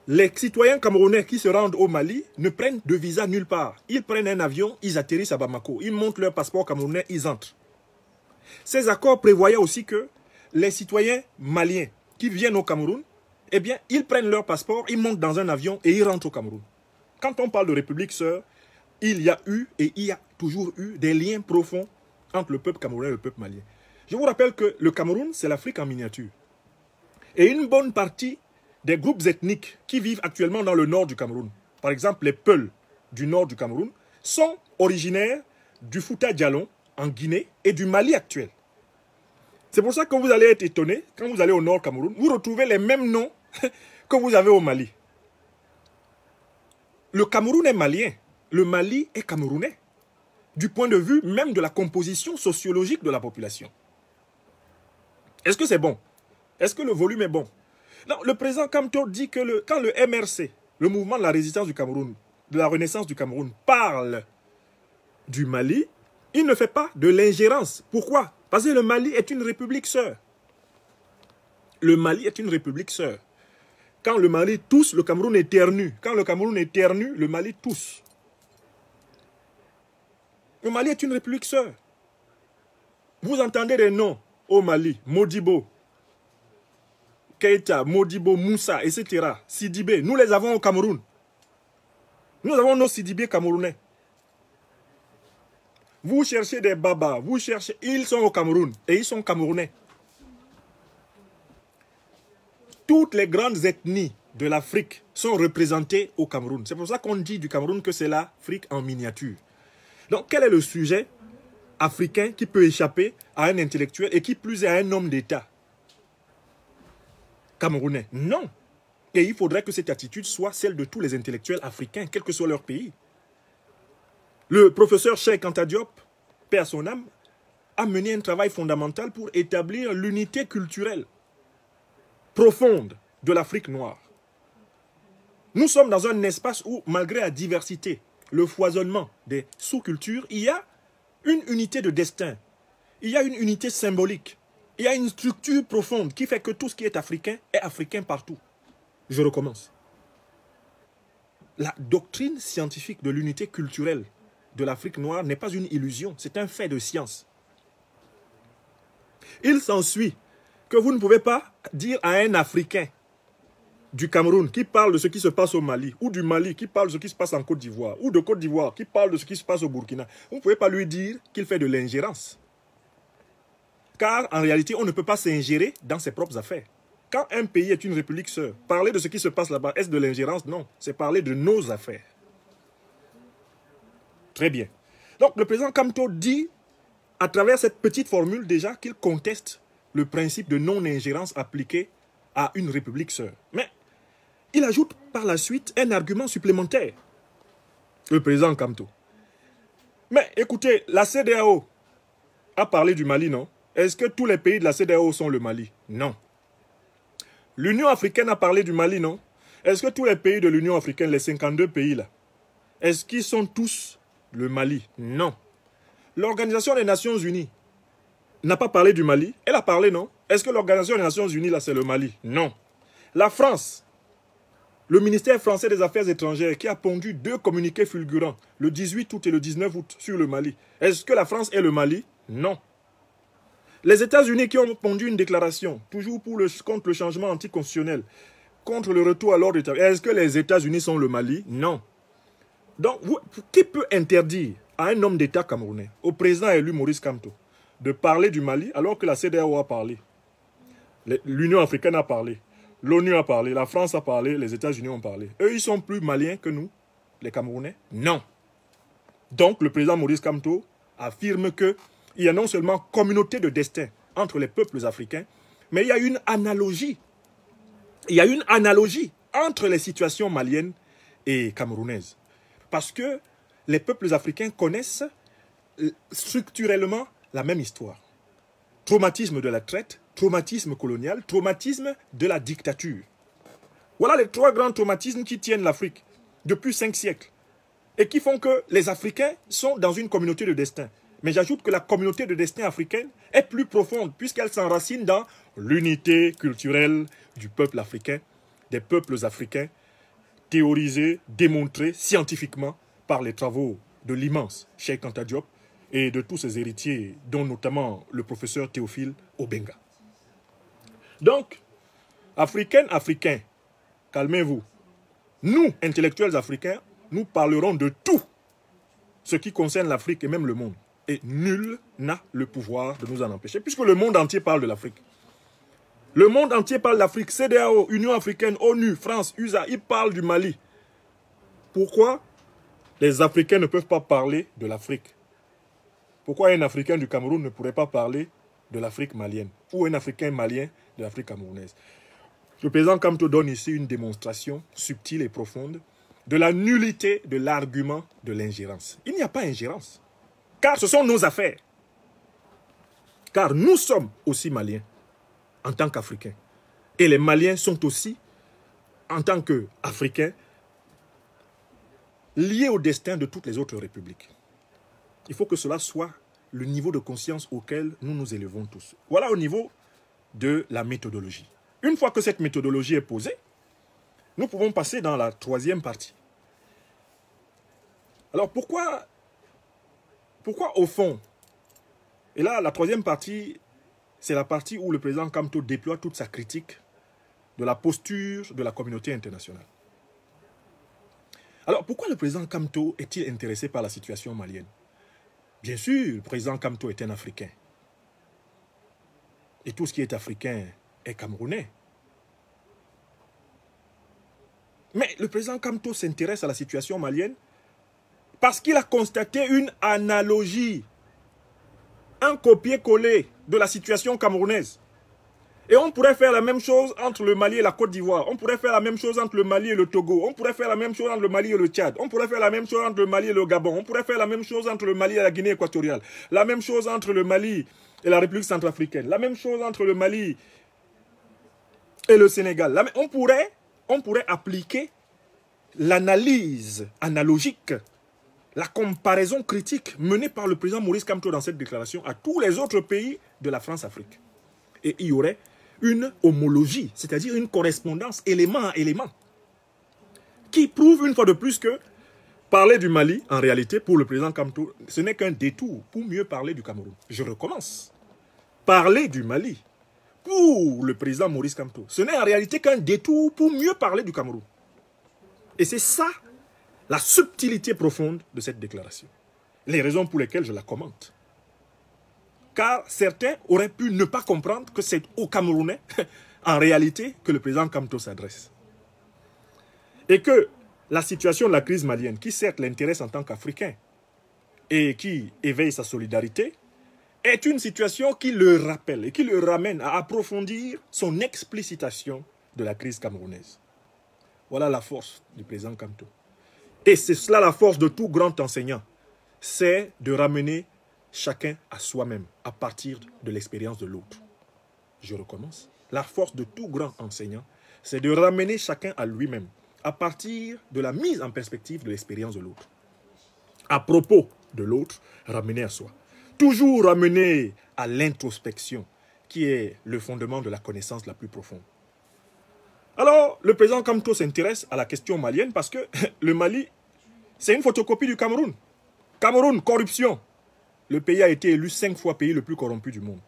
Speaker 1: les citoyens camerounais qui se rendent au Mali ne prennent de visa nulle part. Ils prennent un avion, ils atterrissent à Bamako, ils montrent leur passeport camerounais, ils entrent. Ces accords prévoyaient aussi que les citoyens maliens qui viennent au Cameroun, eh bien, ils prennent leur passeport, ils montent dans un avion et ils rentrent au Cameroun. Quand on parle de République sœur, il y a eu et il y a toujours eu des liens profonds entre le peuple camerounais et le peuple malien. Je vous rappelle que le Cameroun, c'est l'Afrique en miniature. Et une bonne partie des groupes ethniques qui vivent actuellement dans le nord du Cameroun, par exemple les Peuls du nord du Cameroun, sont originaires du Fouta Djallon en Guinée et du Mali actuel. C'est pour ça que vous allez être étonné, quand vous allez au nord Cameroun, vous retrouvez les mêmes noms que vous avez au Mali. Le Cameroun est malien, le Mali est camerounais, du point de vue même de la composition sociologique de la population. Est-ce que c'est bon? Est-ce que le volume est bon? Non, le président Kamto dit que quand le MRC, le mouvement de la résistance du Cameroun, de la renaissance du Cameroun, parle du Mali, il ne fait pas de l'ingérence. Pourquoi? Parce que le Mali est une république sœur. Le Mali est une république sœur. Quand le Mali tousse, le Cameroun éternue. Quand le Cameroun éternue, le Mali tousse. Le Mali est une république sœur. Vous entendez des noms au Mali, Modibo, Keïta, Modibo, Moussa, etc. Sidibé, nous les avons au Cameroun. Nous avons nos Sidibé camerounais. Vous cherchez des Babas, vous cherchez, ils sont au Cameroun et ils sont camerounais. Toutes les grandes ethnies de l'Afrique sont représentées au Cameroun. C'est pour ça qu'on dit du Cameroun que c'est l'Afrique en miniature. Donc quel est le sujet africain qui peut échapper à un intellectuel et qui plus est à un homme d'État camerounais? Non. Et il faudrait que cette attitude soit celle de tous les intellectuels africains, quel que soit leur pays. Le professeur Cheikh Anta Diop, paix à son âme, a mené un travail fondamental pour établir l'unité culturelle profonde de l'Afrique noire. Nous sommes dans un espace où, malgré la diversité, le foisonnement des sous-cultures, il y a une unité de destin, il y a une unité symbolique, il y a une structure profonde qui fait que tout ce qui est africain partout. Je recommence. La doctrine scientifique de l'unité culturelle de l'Afrique noire n'est pas une illusion, c'est un fait de science. Il s'ensuit que vous ne pouvez pas dire à un Africain du Cameroun qui parle de ce qui se passe au Mali, ou du Mali qui parle de ce qui se passe en Côte d'Ivoire, ou de Côte d'Ivoire qui parle de ce qui se passe au Burkina, vous ne pouvez pas lui dire qu'il fait de l'ingérence. Car en réalité, on ne peut pas s'ingérer dans ses propres affaires. Quand un pays est une république sœur, parler de ce qui se passe là-bas, est-ce de l'ingérence? Non, c'est parler de nos affaires. Très bien. Donc le président Kamto dit, à travers cette petite formule déjà, qu'il conteste le principe de non-ingérence appliqué à une république sœur. Mais il ajoute par la suite un argument supplémentaire, le président Kamto. Mais écoutez, la CEDEAO a parlé du Mali, non? Est-ce que tous les pays de la CEDEAO sont le Mali? Non. L'Union africaine a parlé du Mali, non? Est-ce que tous les pays de l'Union africaine, les 52 pays là, est-ce qu'ils sont tous le Mali? Non. L'Organisation des Nations Unies n'a pas parlé du Mali. Elle a parlé, non? Est-ce que l'Organisation des Nations Unies là, c'est le Mali? Non. La France, le ministère français des Affaires étrangères qui a pondu 2 communiqués fulgurants, le 18 août et le 19 août, sur le Mali. Est-ce que la France est le Mali? Non. Les États-Unis qui ont pondu une déclaration, toujours contre le changement anticonstitutionnel, contre le retour à l'ordre établi. Est-ce que les États-Unis sont le Mali? Non. Donc, qui peut interdire à un homme d'État camerounais, au président élu Maurice Kamto, de parler du Mali alors que la CEDEAO a parlé? L'Union africaine a parlé. L'ONU a parlé, la France a parlé, les États-Unis ont parlé. Eux, ils sont plus maliens que nous, les Camerounais? Non. Donc, le président Maurice Kamto affirme qu'il y a non seulement communauté de destin entre les peuples africains, mais il y a une analogie. Il y a une analogie entre les situations maliennes et camerounaises. Parce que les peuples africains connaissent structurellement la même histoire. Traumatisme de la traite, traumatisme colonial, traumatisme de la dictature. Voilà les 3 grands traumatismes qui tiennent l'Afrique depuis 5 siècles et qui font que les Africains sont dans une communauté de destin. Mais j'ajoute que la communauté de destin africaine est plus profonde puisqu'elle s'enracine dans l'unité culturelle du peuple africain, des peuples africains, théorisés, démontrés scientifiquement par les travaux de l'immense Cheikh Anta Diop et de tous ses héritiers, dont notamment le professeur Théophile Obenga. Donc, Africaines, Africains, calmez-vous. Nous, intellectuels africains, nous parlerons de tout ce qui concerne l'Afrique et même le monde. Et nul n'a le pouvoir de nous en empêcher, puisque le monde entier parle de l'Afrique. Le monde entier parle d'Afrique. CEDEAO, Union africaine, ONU, France, USA, ils parlent du Mali. Pourquoi les Africains ne peuvent pas parler de l'Afrique? Pourquoi un Africain du Cameroun ne pourrait pas parler de l'Afrique malienne? Ou un Africain malien de l'Afrique camerounaise? Le président Kamto donne ici une démonstration subtile et profonde de la nullité de l'argument de l'ingérence. Il n'y a pas ingérence. Car ce sont nos affaires. Car nous sommes aussi maliens en tant qu'Africains. Et les Maliens sont aussi, en tant qu'Africains, liés au destin de toutes les autres républiques. Il faut que cela soit le niveau de conscience auquel nous nous élevons tous. Voilà au niveau de la méthodologie. Une fois que cette méthodologie est posée, nous pouvons passer dans la 3e partie. Alors pourquoi au fond, et là la 3e partie, c'est la partie où le président Kamto déploie toute sa critique de la posture de la communauté internationale. Alors pourquoi le président Kamto est-il intéressé par la situation malienne? Bien sûr, le président Kamto est un Africain. Et tout ce qui est africain est camerounais. Mais le président Kamto s'intéresse à la situation malienne parce qu'il a constaté une analogie, un copier-coller de la situation camerounaise. Et on pourrait faire la même chose entre le Mali et la Côte d'Ivoire. On pourrait faire la même chose entre le Mali et le Togo. On pourrait faire la même chose entre le Mali et le Tchad. On pourrait faire la même chose entre le Mali et le Gabon. On pourrait faire la même chose entre le Mali et la Guinée équatoriale. La même chose entre le Mali et la République centrafricaine. La même chose entre le Mali et le Sénégal. On pourrait appliquer l'analyse analogique, la comparaison critique menée par le président Maurice Kamto dans cette déclaration à tous les autres pays de la France-Afrique. Et il y aurait une homologie, c'est-à-dire une correspondance élément à élément, qui prouve une fois de plus que parler du Mali, en réalité, pour le président Kamto, ce n'est qu'un détour pour mieux parler du Cameroun. Je recommence. Parler du Mali, pour le président Maurice Kamto, ce n'est en réalité qu'un détour pour mieux parler du Cameroun. Et c'est ça, la subtilité profonde de cette déclaration. Les raisons pour lesquelles je la commente. Car certains auraient pu ne pas comprendre que c'est aux Camerounais, en réalité, que le président Kamto s'adresse. Et que la situation de la crise malienne, qui certes l'intéresse en tant qu'Africain, et qui éveille sa solidarité, est une situation qui le rappelle et qui le ramène à approfondir son explicitation de la crise camerounaise. Voilà la force du président Kamto. Et c'est cela la force de tout grand enseignant, c'est de ramener chacun à soi-même, à partir de l'expérience de l'autre. Je recommence. La force de tout grand enseignant, c'est de ramener chacun à lui-même, à partir de la mise en perspective de l'expérience de l'autre. À propos de l'autre, ramener à soi. Toujours ramener à l'introspection, qui est le fondement de la connaissance la plus profonde. Alors, le président Kamto s'intéresse à la question malienne parce que le Mali, c'est une photocopie du Cameroun. Cameroun, corruption. Le pays a été élu 5 fois pays le plus corrompu du monde.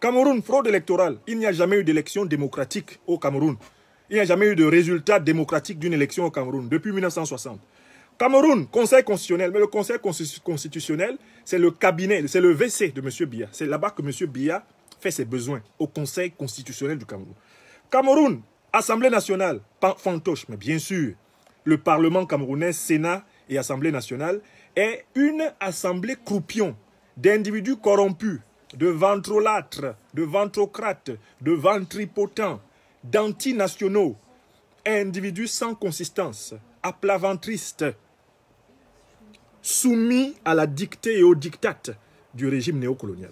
Speaker 1: Cameroun, fraude électorale. Il n'y a jamais eu d'élection démocratique au Cameroun. Il n'y a jamais eu de résultat démocratique d'une élection au Cameroun depuis 1960. Cameroun, Conseil constitutionnel. Mais le Conseil constitutionnel, c'est le cabinet, c'est le WC de M. Biya. C'est là-bas que M. Biya fait ses besoins, au Conseil constitutionnel du Cameroun. Cameroun, Assemblée nationale, fantoche. Mais bien sûr, le Parlement camerounais, Sénat et Assemblée nationale, est une assemblée croupion d'individus corrompus, de ventrolâtres, de ventrocrates, de ventripotents, d'antinationaux, individus sans consistance, aplaventristes, soumis à la dictée et au diktat du régime néocolonial.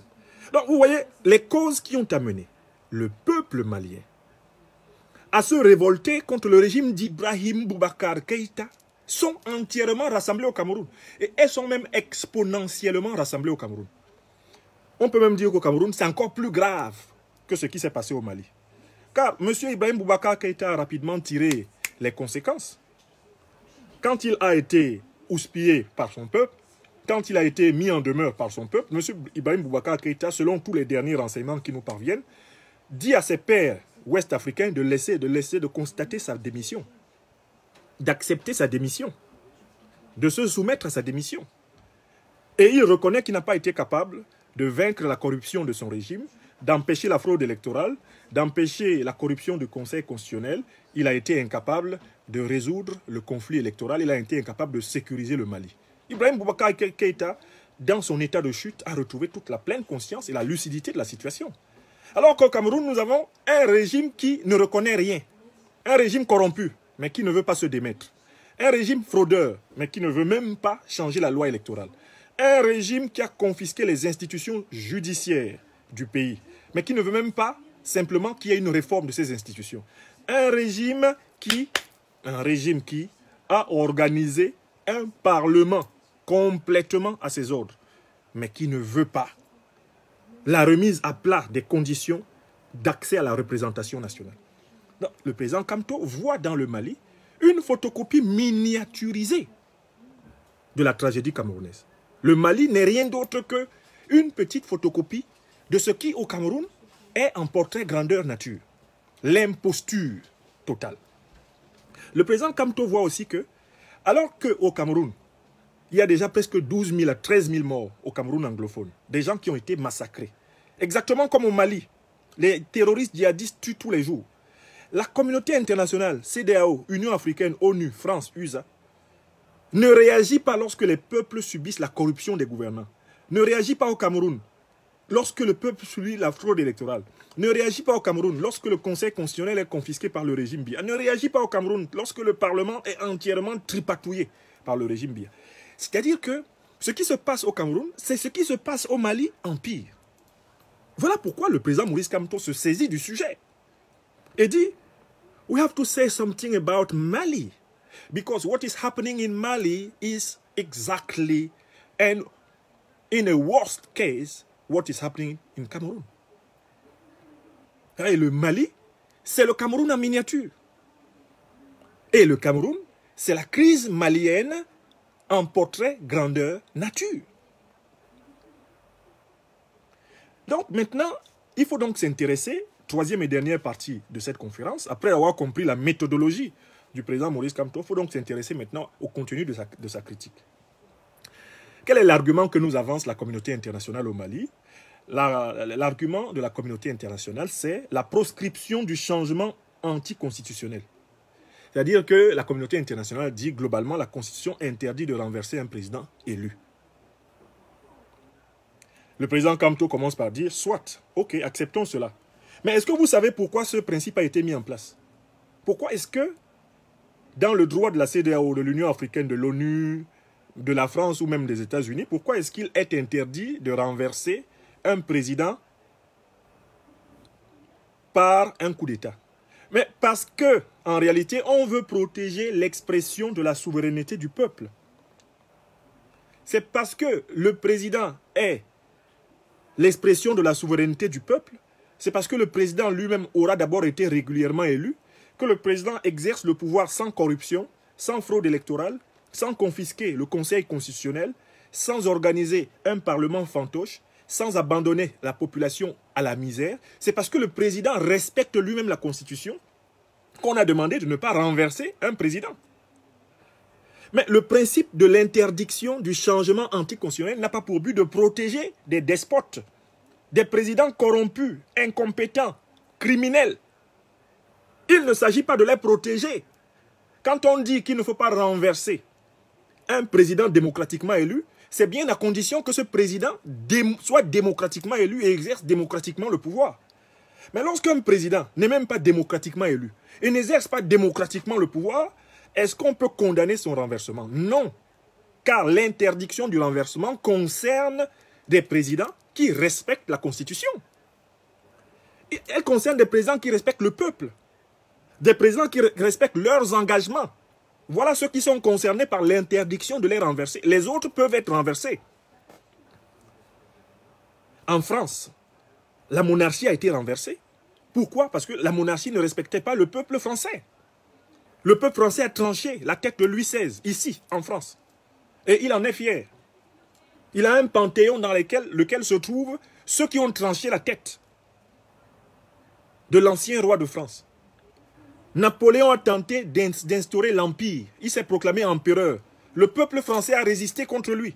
Speaker 1: Donc vous voyez, les causes qui ont amené le peuple malien à se révolter contre le régime d'Ibrahim Boubacar Keïta sont entièrement rassemblées au Cameroun. Et elles sont même exponentiellement rassemblées au Cameroun. On peut même dire qu'au Cameroun, c'est encore plus grave que ce qui s'est passé au Mali. Car M. Ibrahim Boubacar Keïta a rapidement tiré les conséquences. Quand il a été houspillé par son peuple, quand il a été mis en demeure par son peuple, M. Ibrahim Boubacar Keïta, selon tous les derniers renseignements qui nous parviennent, dit à ses pairs ouest-africains de constater sa démission, d'accepter sa démission, de se soumettre à sa démission. Et il reconnaît qu'il n'a pas été capable de vaincre la corruption de son régime, d'empêcher la fraude électorale, d'empêcher la corruption du Conseil constitutionnel. Il a été incapable de résoudre le conflit électoral, il a été incapable de sécuriser le Mali. Ibrahim Boubacar Keïta, dans son état de chute, a retrouvé toute la pleine conscience et la lucidité de la situation. Alors qu'au Cameroun, nous avons un régime qui ne reconnaît rien. Un régime corrompu, mais qui ne veut pas se démettre. Un régime fraudeur, mais qui ne veut même pas changer la loi électorale. Un régime qui a confisqué les institutions judiciaires du pays, mais qui ne veut même pas simplement qu'il y ait une réforme de ces institutions. Un régime qui a organisé un parlement complètement à ses ordres, mais qui ne veut pas la remise à plat des conditions d'accès à la représentation nationale. Donc, le président Kamto voit dans le Mali une photocopie miniaturisée de la tragédie camerounaise. Le Mali n'est rien d'autre qu'une petite photocopie de ce qui, au Cameroun, est en portrait grandeur nature. L'imposture totale. Le président Kamto voit aussi que, alors qu'au Cameroun, il y a déjà presque 12 000 à 13 000 morts au Cameroun anglophone. Des gens qui ont été massacrés. Exactement comme au Mali. Les terroristes djihadistes tuent tous les jours. La communauté internationale, CEDEAO, Union africaine, ONU, France, USA, ne réagit pas lorsque les peuples subissent la corruption des gouvernants. Ne réagit pas au Cameroun lorsque le peuple subit la fraude électorale. Ne réagit pas au Cameroun lorsque le Conseil constitutionnel est confisqué par le régime Biya. Ne réagit pas au Cameroun lorsque le Parlement est entièrement tripatouillé par le régime Biya. C'est-à-dire que ce qui se passe au Cameroun, c'est ce qui se passe au Mali en pire. Voilà pourquoi le président Maurice Kamto se saisit du sujet et dit « We have to say something about Mali. Because what is happening in Mali is exactly, and in a worst case, what is happening in Cameroun. » Et le Mali, c'est le Cameroun en miniature. Et le Cameroun, c'est la crise malienne en portrait grandeur nature. Donc maintenant, il faut donc s'intéresser, troisième et dernière partie de cette conférence, après avoir compris la méthodologie du président Maurice Kamto, il faut donc s'intéresser maintenant au contenu de sa critique. Quel est l'argument que nous avance la communauté internationale au Mali? L'argument de la communauté internationale, c'est la proscription du changement anticonstitutionnel. C'est-à-dire que la communauté internationale dit globalement la Constitution interdit de renverser un président élu. Le président Kamto commence par dire, soit, ok, acceptons cela. Mais est-ce que vous savez pourquoi ce principe a été mis en place? Pourquoi est-ce que, dans le droit de la CEDEAO, de l'Union africaine, de l'ONU, de la France ou même des États-Unis, pourquoi est-ce qu'il est interdit de renverser un président par un coup d'État? Mais parce que, en réalité, on veut protéger l'expression de la souveraineté du peuple. C'est parce que le président est l'expression de la souveraineté du peuple, c'est parce que le président lui-même aura d'abord été régulièrement élu, que le président exerce le pouvoir sans corruption, sans fraude électorale, sans confisquer le Conseil constitutionnel, sans organiser un parlement fantoche, sans abandonner la population à la misère. C'est parce que le président respecte lui-même la Constitution qu'on a demandé de ne pas renverser un président. Mais le principe de l'interdiction du changement anticonstitutionnel n'a pas pour but de protéger des despotes, des présidents corrompus, incompétents, criminels. Il ne s'agit pas de les protéger. Quand on dit qu'il ne faut pas renverser un président démocratiquement élu, c'est bien à condition que ce président soit démocratiquement élu et exerce démocratiquement le pouvoir. Mais lorsqu'un président n'est même pas démocratiquement élu et n'exerce pas démocratiquement le pouvoir, est-ce qu'on peut condamner son renversement? Non, car l'interdiction du renversement concerne des présidents qui respectent la Constitution. Elle concerne des présidents qui respectent le peuple, des présidents qui respectent leurs engagements. Voilà ceux qui sont concernés par l'interdiction de les renverser. Les autres peuvent être renversés. En France, la monarchie a été renversée. Pourquoi? Parce que la monarchie ne respectait pas le peuple français. Le peuple français a tranché la tête de Louis XVI, ici, en France. Et il en est fier. Il a un panthéon dans lequel se trouvent ceux qui ont tranché la tête de l'ancien roi de France. Napoléon a tenté d'instaurer l'empire. Il s'est proclamé empereur. Le peuple français a résisté contre lui.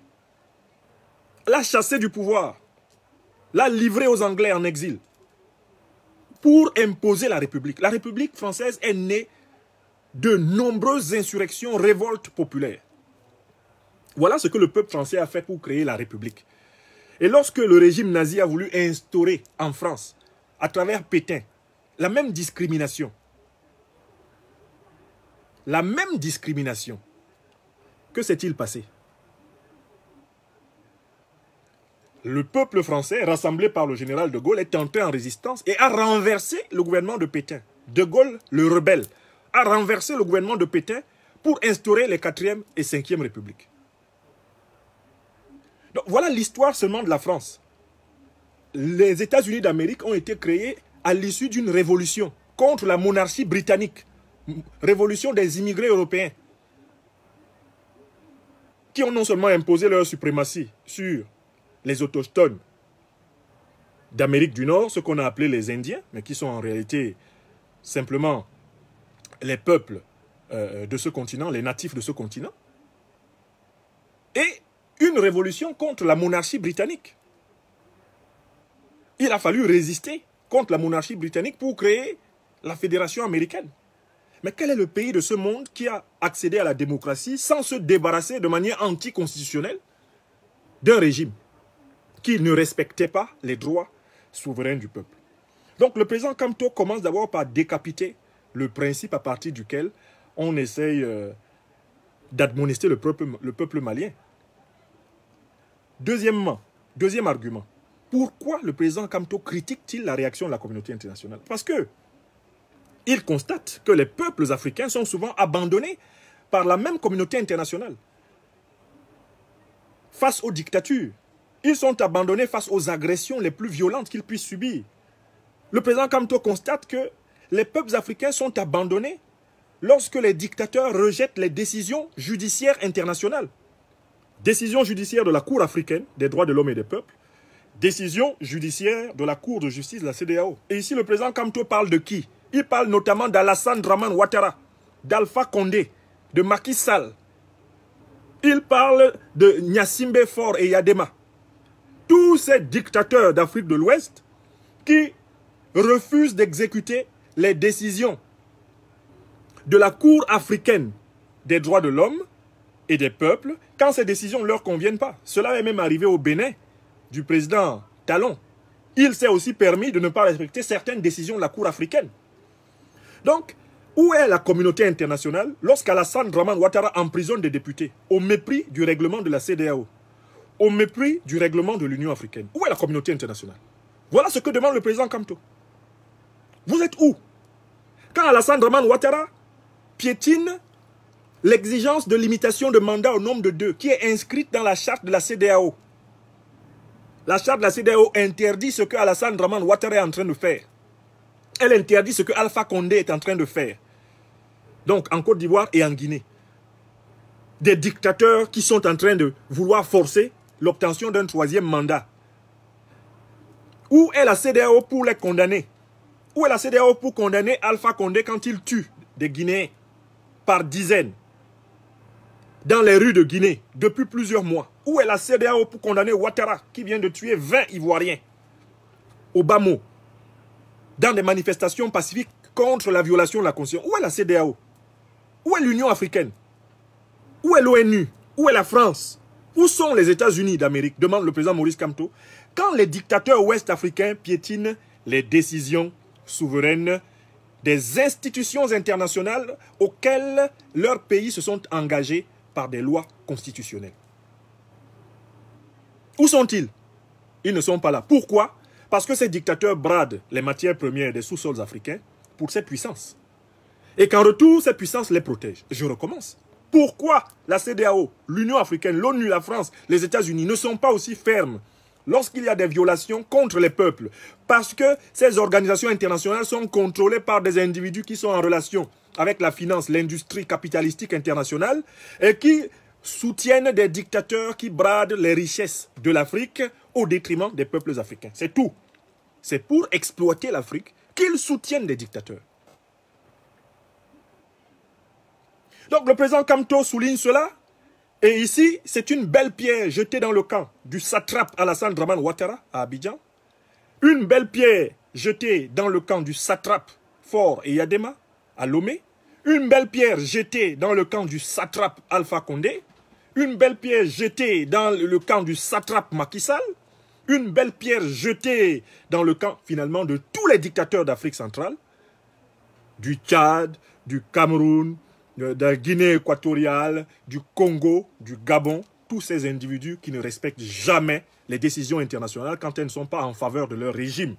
Speaker 1: L'a chassé du pouvoir. L'a livré aux Anglais en exil. Pour imposer la République. La République française est née de nombreuses insurrections, révoltes populaires. Voilà ce que le peuple français a fait pour créer la République. Et lorsque le régime nazi a voulu instaurer en France, à travers Pétain, la même discrimination, que s'est-il passé? Le peuple français, rassemblé par le général de Gaulle, est entré en résistance et a renversé le gouvernement de Pétain. De Gaulle, le rebelle, a renversé le gouvernement de Pétain pour instaurer les 4e et 5e Républiques. Donc, voilà l'histoire seulement de la France. Les États-Unis d'Amérique ont été créés à l'issue d'une révolution contre la monarchie britannique. Révolution des immigrés européens qui ont non seulement imposé leur suprématie sur les autochtones d'Amérique du Nord, ce qu'on a appelé les Indiens, mais qui sont en réalité simplement les peuples de ce continent, les natifs de ce continent, et une révolution contre la monarchie britannique. Il a fallu résister contre la monarchie britannique pour créer la Fédération américaine. Mais quel est le pays de ce monde qui a accédé à la démocratie sans se débarrasser de manière anticonstitutionnelle d'un régime qui ne respectait pas les droits souverains du peuple? Donc le président Kamto commence d'abord par décapiter le principe à partir duquel on essaye d'admonester le peuple malien. Deuxième argument, pourquoi le président Kamto critique-t-il la réaction de la communauté internationale? Parce que il constate que les peuples africains sont souvent abandonnés par la même communauté internationale. Face aux dictatures, ils sont abandonnés face aux agressions les plus violentes qu'ils puissent subir. Le président Kamto constate que les peuples africains sont abandonnés lorsque les dictateurs rejettent les décisions judiciaires internationales. Décision judiciaire de la Cour africaine des droits de l'homme et des peuples, décision judiciaire de la Cour de justice de la CEDEAO. Et ici, le président Kamto parle de qui? Il parle notamment d'Alassane Dramane Ouattara, d'Alpha Condé, de Macky Sall. Il parle de Gnassingbé Faure et Yadema. Tous ces dictateurs d'Afrique de l'Ouest qui refusent d'exécuter les décisions de la Cour africaine des droits de l'homme et des peuples quand ces décisions ne leur conviennent pas. Cela est même arrivé au Bénin du président Talon. Il s'est aussi permis de ne pas respecter certaines décisions de la Cour africaine. Donc, Où est la communauté internationale lorsqu'Alassane Draman Ouattara emprisonne des députés au mépris du règlement de la CEDEAO, au mépris du règlement de l'Union africaine? Où est la communauté internationale? Voilà ce que demande le président Kamto. Vous êtes où? Quand Alassane Draman Ouattara piétine l'exigence de limitation de mandat au nombre de 2 qui est inscrite dans la charte de la CEDEAO. La charte de la CEDEAO interdit ce que Alassane Draman Ouattara est en train de faire. Elle interdit ce que Alpha Condé est en train de faire. Donc en Côte d'Ivoire et en Guinée. Des dictateurs qui sont en train de vouloir forcer l'obtention d'un 3e mandat. Où est la CEDEAO pour les condamner? Où est la CEDEAO pour condamner Alpha Condé quand il tue des Guinéens par dizaines dans les rues de Guinée depuis plusieurs mois? Où est la CEDEAO pour condamner Ouattara qui vient de tuer 20 Ivoiriens au Bamo dans des manifestations pacifiques contre la violation de la Constitution? Où est la CEDEAO? Où est l'Union africaine? Où est l'ONU? Où est la France? Où sont les États-Unis d'Amérique? Demande le président Maurice Kamto. Quand les dictateurs ouest-africains piétinent les décisions souveraines des institutions internationales auxquelles leurs pays se sont engagés par des lois constitutionnelles. Où sont-ils? Ils ne sont pas là. Pourquoi? Parce que ces dictateurs bradent les matières premières des sous-sols africains pour cette puissance. Et qu'en retour, cette puissance les protège. Je recommence. Pourquoi la CEDEAO, l'Union africaine, l'ONU, la France, les États-Unis ne sont pas aussi fermes lorsqu'il y a des violations contre les peuples? Parce que ces organisations internationales sont contrôlées par des individus qui sont en relation avec la finance, l'industrie capitalistique internationale et qui soutiennent des dictateurs qui bradent les richesses de l'Afrique au détriment des peuples africains. C'est tout. C'est pour exploiter l'Afrique qu'ils soutiennent des dictateurs. Donc le président Kamto souligne cela. Et ici, c'est une belle pierre jetée dans le camp du satrape Alassane Draman Ouattara à Abidjan. Une belle pierre jetée dans le camp du satrape Faure Eyadema à Lomé. Une belle pierre jetée dans le camp du satrape Alpha Condé. Une belle pierre jetée dans le camp du satrape Macky Sall. Une belle pierre jetée dans le camp finalement de tous les dictateurs d'Afrique centrale. Du Tchad, du Cameroun, de la Guinée équatoriale, du Congo, du Gabon, tous ces individus qui ne respectent jamais les décisions internationales quand elles ne sont pas en faveur de leur régime.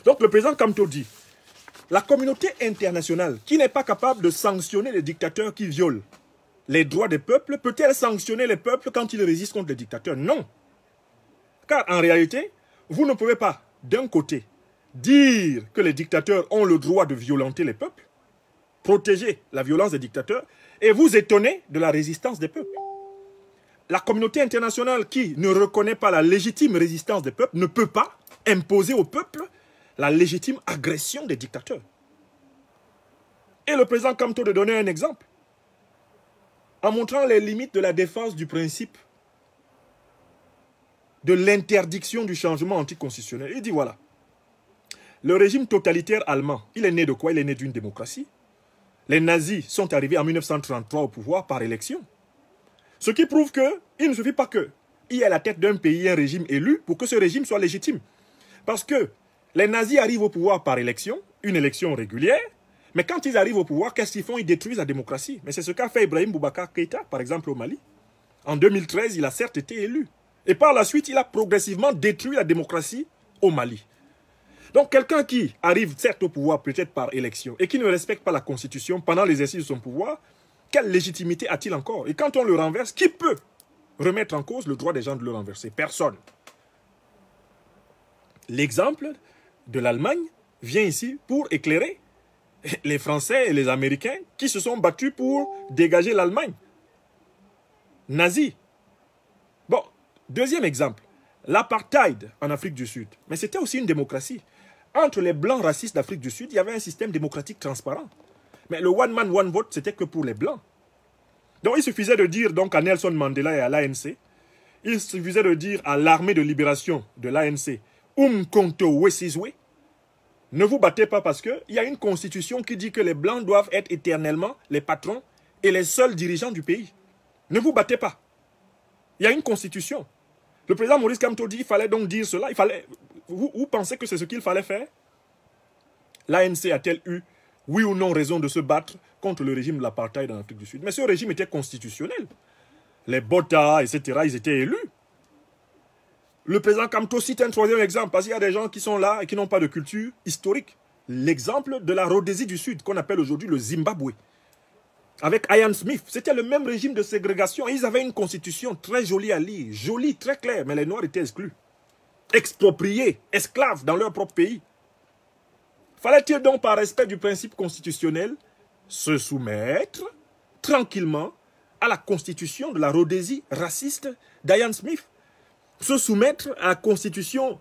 Speaker 1: Donc le président Kamto dit, la communauté internationale qui n'est pas capable de sanctionner les dictateurs qui violent les droits des peuples, peut-elle sanctionner les peuples quand ils résistent contre les dictateurs? Non. Car en réalité, vous ne pouvez pas, d'un côté, dire que les dictateurs ont le droit de violenter les peuples, protéger la violence des dictateurs, et vous étonner de la résistance des peuples. La communauté internationale qui ne reconnaît pas la légitime résistance des peuples ne peut pas imposer au peuple la légitime agression des dictateurs. Et le président Kamto de donner un exemple, en montrant les limites de la défense du principe de l'interdiction du changement anticonstitutionnel. Il dit voilà, le régime totalitaire allemand, il est né de quoi? Il est né d'une démocratie. Les nazis sont arrivés en 1933 au pouvoir par élection. Ce qui prouve qu'il ne suffit pas qu'il y ait à la tête d'un pays un régime élu pour que ce régime soit légitime. Parce que les nazis arrivent au pouvoir par élection, une élection régulière, mais quand ils arrivent au pouvoir, qu'est-ce qu'ils font? Ils détruisent la démocratie. Mais c'est ce qu'a fait Ibrahim Boubacar Keïta, par exemple au Mali. En 2013, il a certes été élu. Et par la suite, il a progressivement détruit la démocratie au Mali. Donc quelqu'un qui arrive certes au pouvoir peut-être par élection et qui ne respecte pas la Constitution pendant l'exercice de son pouvoir, quelle légitimité a-t-il encore? Et quand on le renverse, qui peut remettre en cause le droit des gens de le renverser? Personne. L'exemple de l'Allemagne vient ici pour éclairer les Français et les Américains qui se sont battus pour dégager l'Allemagne nazie. Bon, deuxième exemple, l'apartheid en Afrique du Sud. Mais c'était aussi une démocratie. Entre les blancs racistes d'Afrique du Sud, il y avait un système démocratique transparent. Mais le one man, one vote, c'était que pour les blancs. Donc il suffisait de dire donc à Nelson Mandela et à l'ANC, il suffisait de dire à l'armée de libération de l'ANC, Umkhonto we Sizwe, ne vous battez pas parce qu'il y a une constitution qui dit que les blancs doivent être éternellement les patrons et les seuls dirigeants du pays. Ne vous battez pas. Il y a une constitution. Le président Maurice Kamto dit qu'il fallait donc dire cela. Vous pensez que c'est ce qu'il fallait faire? L'ANC a-t-elle eu oui ou non raison de se battre contre le régime de l'apartheid en Afrique du Sud. Mais ce régime était constitutionnel. Les Botha, etc., ils étaient élus. Le président Kamto cite un troisième exemple, parce qu'il y a des gens qui sont là et qui n'ont pas de culture historique. L'exemple de la Rhodésie du Sud, qu'on appelle aujourd'hui le Zimbabwe. Avec Ian Smith, c'était le même régime de ségrégation. Ils avaient une constitution très jolie à lire, jolie, très claire, mais les Noirs étaient exclus. Expropriés, esclaves dans leur propre pays. Fallait-il donc, par respect du principe constitutionnel, se soumettre tranquillement à la constitution de la Rhodésie raciste d'Ian Smith? Se soumettre à la constitution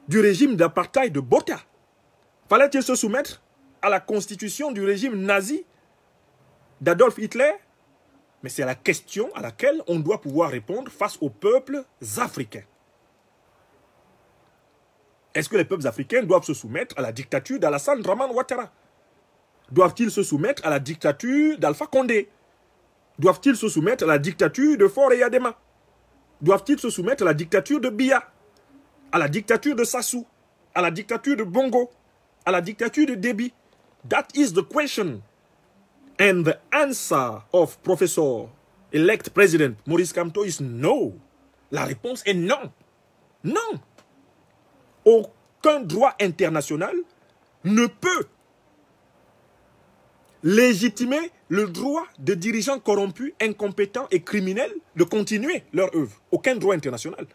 Speaker 1: du régime d'apartheid de Botha? Fallait-il se soumettre à la constitution du régime nazi d'Adolf Hitler? Mais c'est la question à laquelle on doit pouvoir répondre face aux peuples africains. Est-ce que les peuples africains doivent se soumettre à la dictature d'Alassane Dramane Ouattara? Doivent-ils se soumettre à la dictature d'Alpha Condé? Doivent-ils se soumettre à la dictature de Faure Yadema? Doivent-ils se soumettre à la dictature de Biya? À la dictature de Sassou? À la dictature de Bongo? À la dictature de Déby? That is the question. And the answer of Professor-elect President Maurice Kamto is no. La réponse est non. Non. Aucun droit international ne peut légitimer le droit de dirigeants corrompus, incompétents et criminels de continuer leur œuvre. Aucun droit international.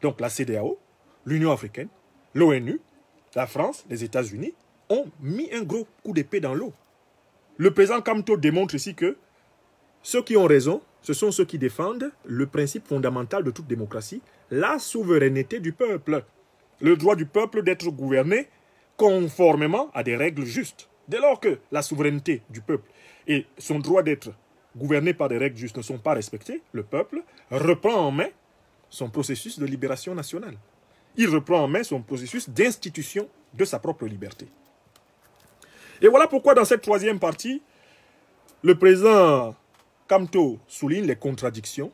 Speaker 1: Donc la CEDEAO, l'Union africaine, l'ONU, la France, les États-Unis ont mis un gros coup d'épée dans l'eau. Le président Kamto démontre ici que ceux qui ont raison, ce sont ceux qui défendent le principe fondamental de toute démocratie, la souveraineté du peuple. Le droit du peuple d'être gouverné conformément à des règles justes. Dès lors que la souveraineté du peuple et son droit d'être gouverné par des règles justes ne sont pas respectés, le peuple reprend en main son processus de libération nationale. Il reprend en main son processus d'institution de sa propre liberté. Et voilà pourquoi dans cette troisième partie, le président Kamto souligne les contradictions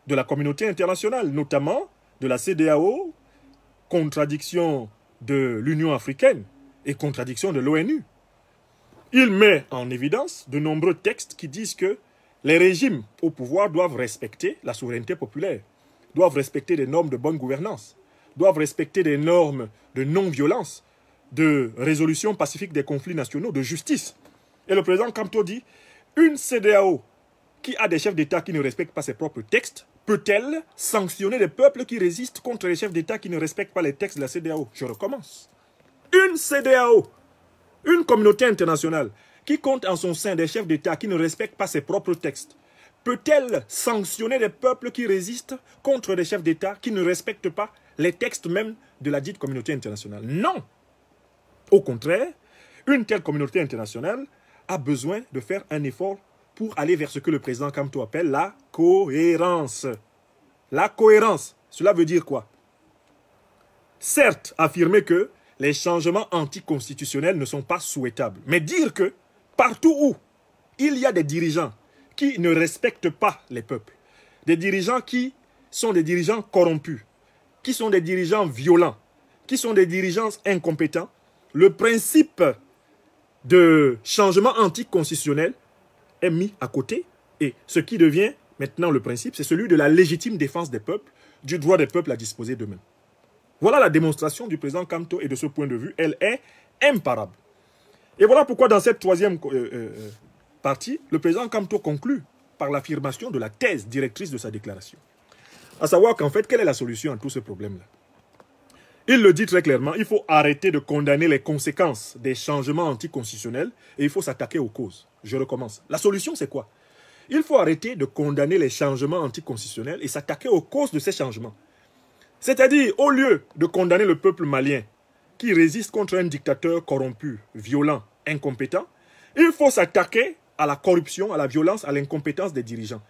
Speaker 1: de la communauté internationale, notamment de la CEDEAO, contradiction de l'Union africaine et contradiction de l'ONU. Il met en évidence de nombreux textes qui disent que les régimes au pouvoir doivent respecter la souveraineté populaire, doivent respecter des normes de bonne gouvernance, doivent respecter des normes de non-violence, de résolution pacifique des conflits nationaux, de justice. Et le président Kamto dit, une CEDEAO qui a des chefs d'État qui ne respectent pas ses propres textes, peut-elle sanctionner les peuples qui résistent contre les chefs d'État qui ne respectent pas les textes de la CEDEAO? Je recommence. Une CEDEAO, une communauté internationale, qui compte en son sein des chefs d'État qui ne respectent pas ses propres textes, peut-elle sanctionner les peuples qui résistent contre des chefs d'État qui ne respectent pas les textes même de la dite communauté internationale? Non. Au contraire, une telle communauté internationale a besoin de faire un effort pour aller vers ce que le président Kamto appelle la cohérence. La cohérence, cela veut dire quoi? Certes, affirmer que les changements anticonstitutionnels ne sont pas souhaitables, mais dire que partout où il y a des dirigeants qui ne respectent pas les peuples, des dirigeants qui sont des dirigeants corrompus, qui sont des dirigeants violents, qui sont des dirigeants incompétents, le principe de changement anticonstitutionnel est mis à côté et ce qui devient maintenant le principe, c'est celui de la légitime défense des peuples, du droit des peuples à disposer d'eux-mêmes. Voilà la démonstration du président Kamto et de ce point de vue, elle est imparable. Et voilà pourquoi dans cette troisième partie, le président Kamto conclut par l'affirmation de la thèse directrice de sa déclaration. À savoir qu'en fait, quelle est la solution à tout ce problème-là? Il le dit très clairement, il faut arrêter de condamner les conséquences des changements anticonstitutionnels et il faut s'attaquer aux causes. Je recommence. La solution, c'est quoi? Il faut arrêter de condamner les changements anticonstitutionnels et s'attaquer aux causes de ces changements. C'est-à-dire, au lieu de condamner le peuple malien qui résiste contre un dictateur corrompu, violent, incompétent, il faut s'attaquer à la corruption, à la violence, à l'incompétence des dirigeants.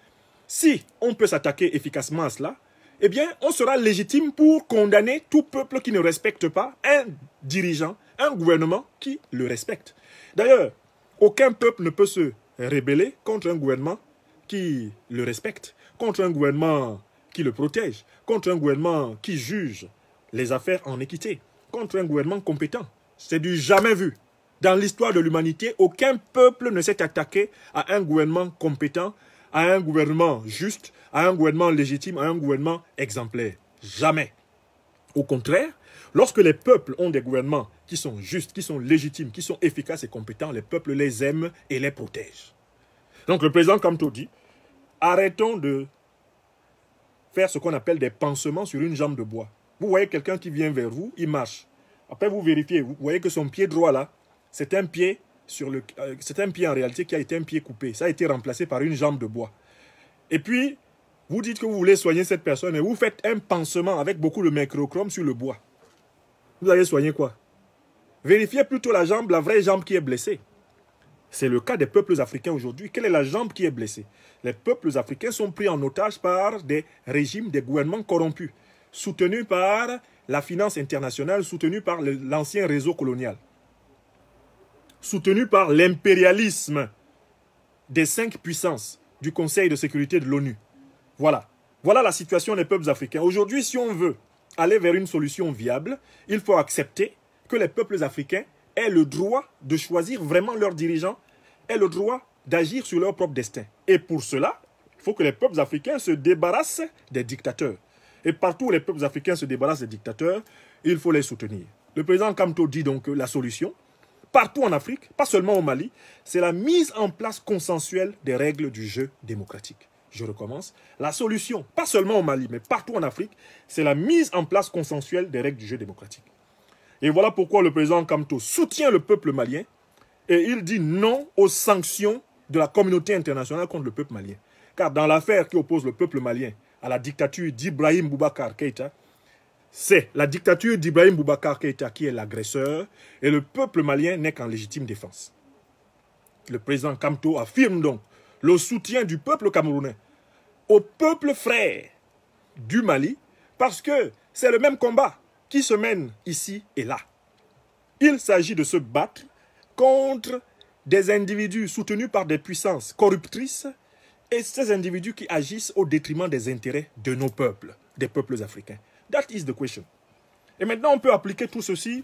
Speaker 1: Si on peut s'attaquer efficacement à cela, eh bien, on sera légitime pour condamner tout peuple qui ne respecte pas un dirigeant, un gouvernement qui le respecte. D'ailleurs, aucun peuple ne peut se rebeller contre un gouvernement qui le respecte, contre un gouvernement qui le protège, contre un gouvernement qui juge les affaires en équité, contre un gouvernement compétent. C'est du jamais vu. Dans l'histoire de l'humanité, aucun peuple ne s'est attaqué à un gouvernement compétent, à un gouvernement juste, à un gouvernement légitime, à un gouvernement exemplaire. Jamais. Au contraire, lorsque les peuples ont des gouvernements qui sont justes, qui sont légitimes, qui sont efficaces et compétents, les peuples les aiment et les protègent. Donc le président Kamto dit, arrêtons de faire ce qu'on appelle des pansements sur une jambe de bois. Vous voyez quelqu'un qui vient vers vous, il marche. Après vous vérifiez, vous voyez que son pied droit là, c'est un pied en réalité qui a été un pied coupé. Ça a été remplacé par une jambe de bois. Et puis, vous dites que vous voulez soigner cette personne et vous faites un pansement avec beaucoup de mercurochrome sur le bois. Vous allez soigner quoi? Vérifiez plutôt la jambe, la vraie jambe qui est blessée. C'est le cas des peuples africains aujourd'hui. Quelle est la jambe qui est blessée? Les peuples africains sont pris en otage par des régimes, des gouvernements corrompus, soutenus par la finance internationale, soutenus par l'ancien réseau colonial, soutenus par l'impérialisme des 5 puissances du Conseil de sécurité de l'ONU. Voilà. Voilà la situation des peuples africains. Aujourd'hui, si on veut aller vers une solution viable, il faut accepter que les peuples africains aient le droit de choisir vraiment leurs dirigeants, aient le droit d'agir sur leur propre destin. Et pour cela, il faut que les peuples africains se débarrassent des dictateurs. Et partout où les peuples africains se débarrassent des dictateurs, il faut les soutenir. Le président Kamto dit donc que la solution, partout en Afrique, pas seulement au Mali, c'est la mise en place consensuelle des règles du jeu démocratique. Je recommence. La solution, pas seulement au Mali, mais partout en Afrique, c'est la mise en place consensuelle des règles du jeu démocratique. Et voilà pourquoi le président Kamto soutient le peuple malien et il dit non aux sanctions de la communauté internationale contre le peuple malien. Car dans l'affaire qui oppose le peuple malien à la dictature d'Ibrahim Boubacar Keïta, c'est la dictature d'Ibrahim Boubacar Keïta qui est l'agresseur et le peuple malien n'est qu'en légitime défense. Le président Kamto affirme donc le soutien du peuple camerounais au peuple frère du Mali parce que c'est le même combat qui se mène ici et là. Il s'agit de se battre contre des individus soutenus par des puissances corruptrices et ces individus qui agissent au détriment des intérêts de nos peuples, des peuples africains. That is the question. Et maintenant, on peut appliquer tout ceci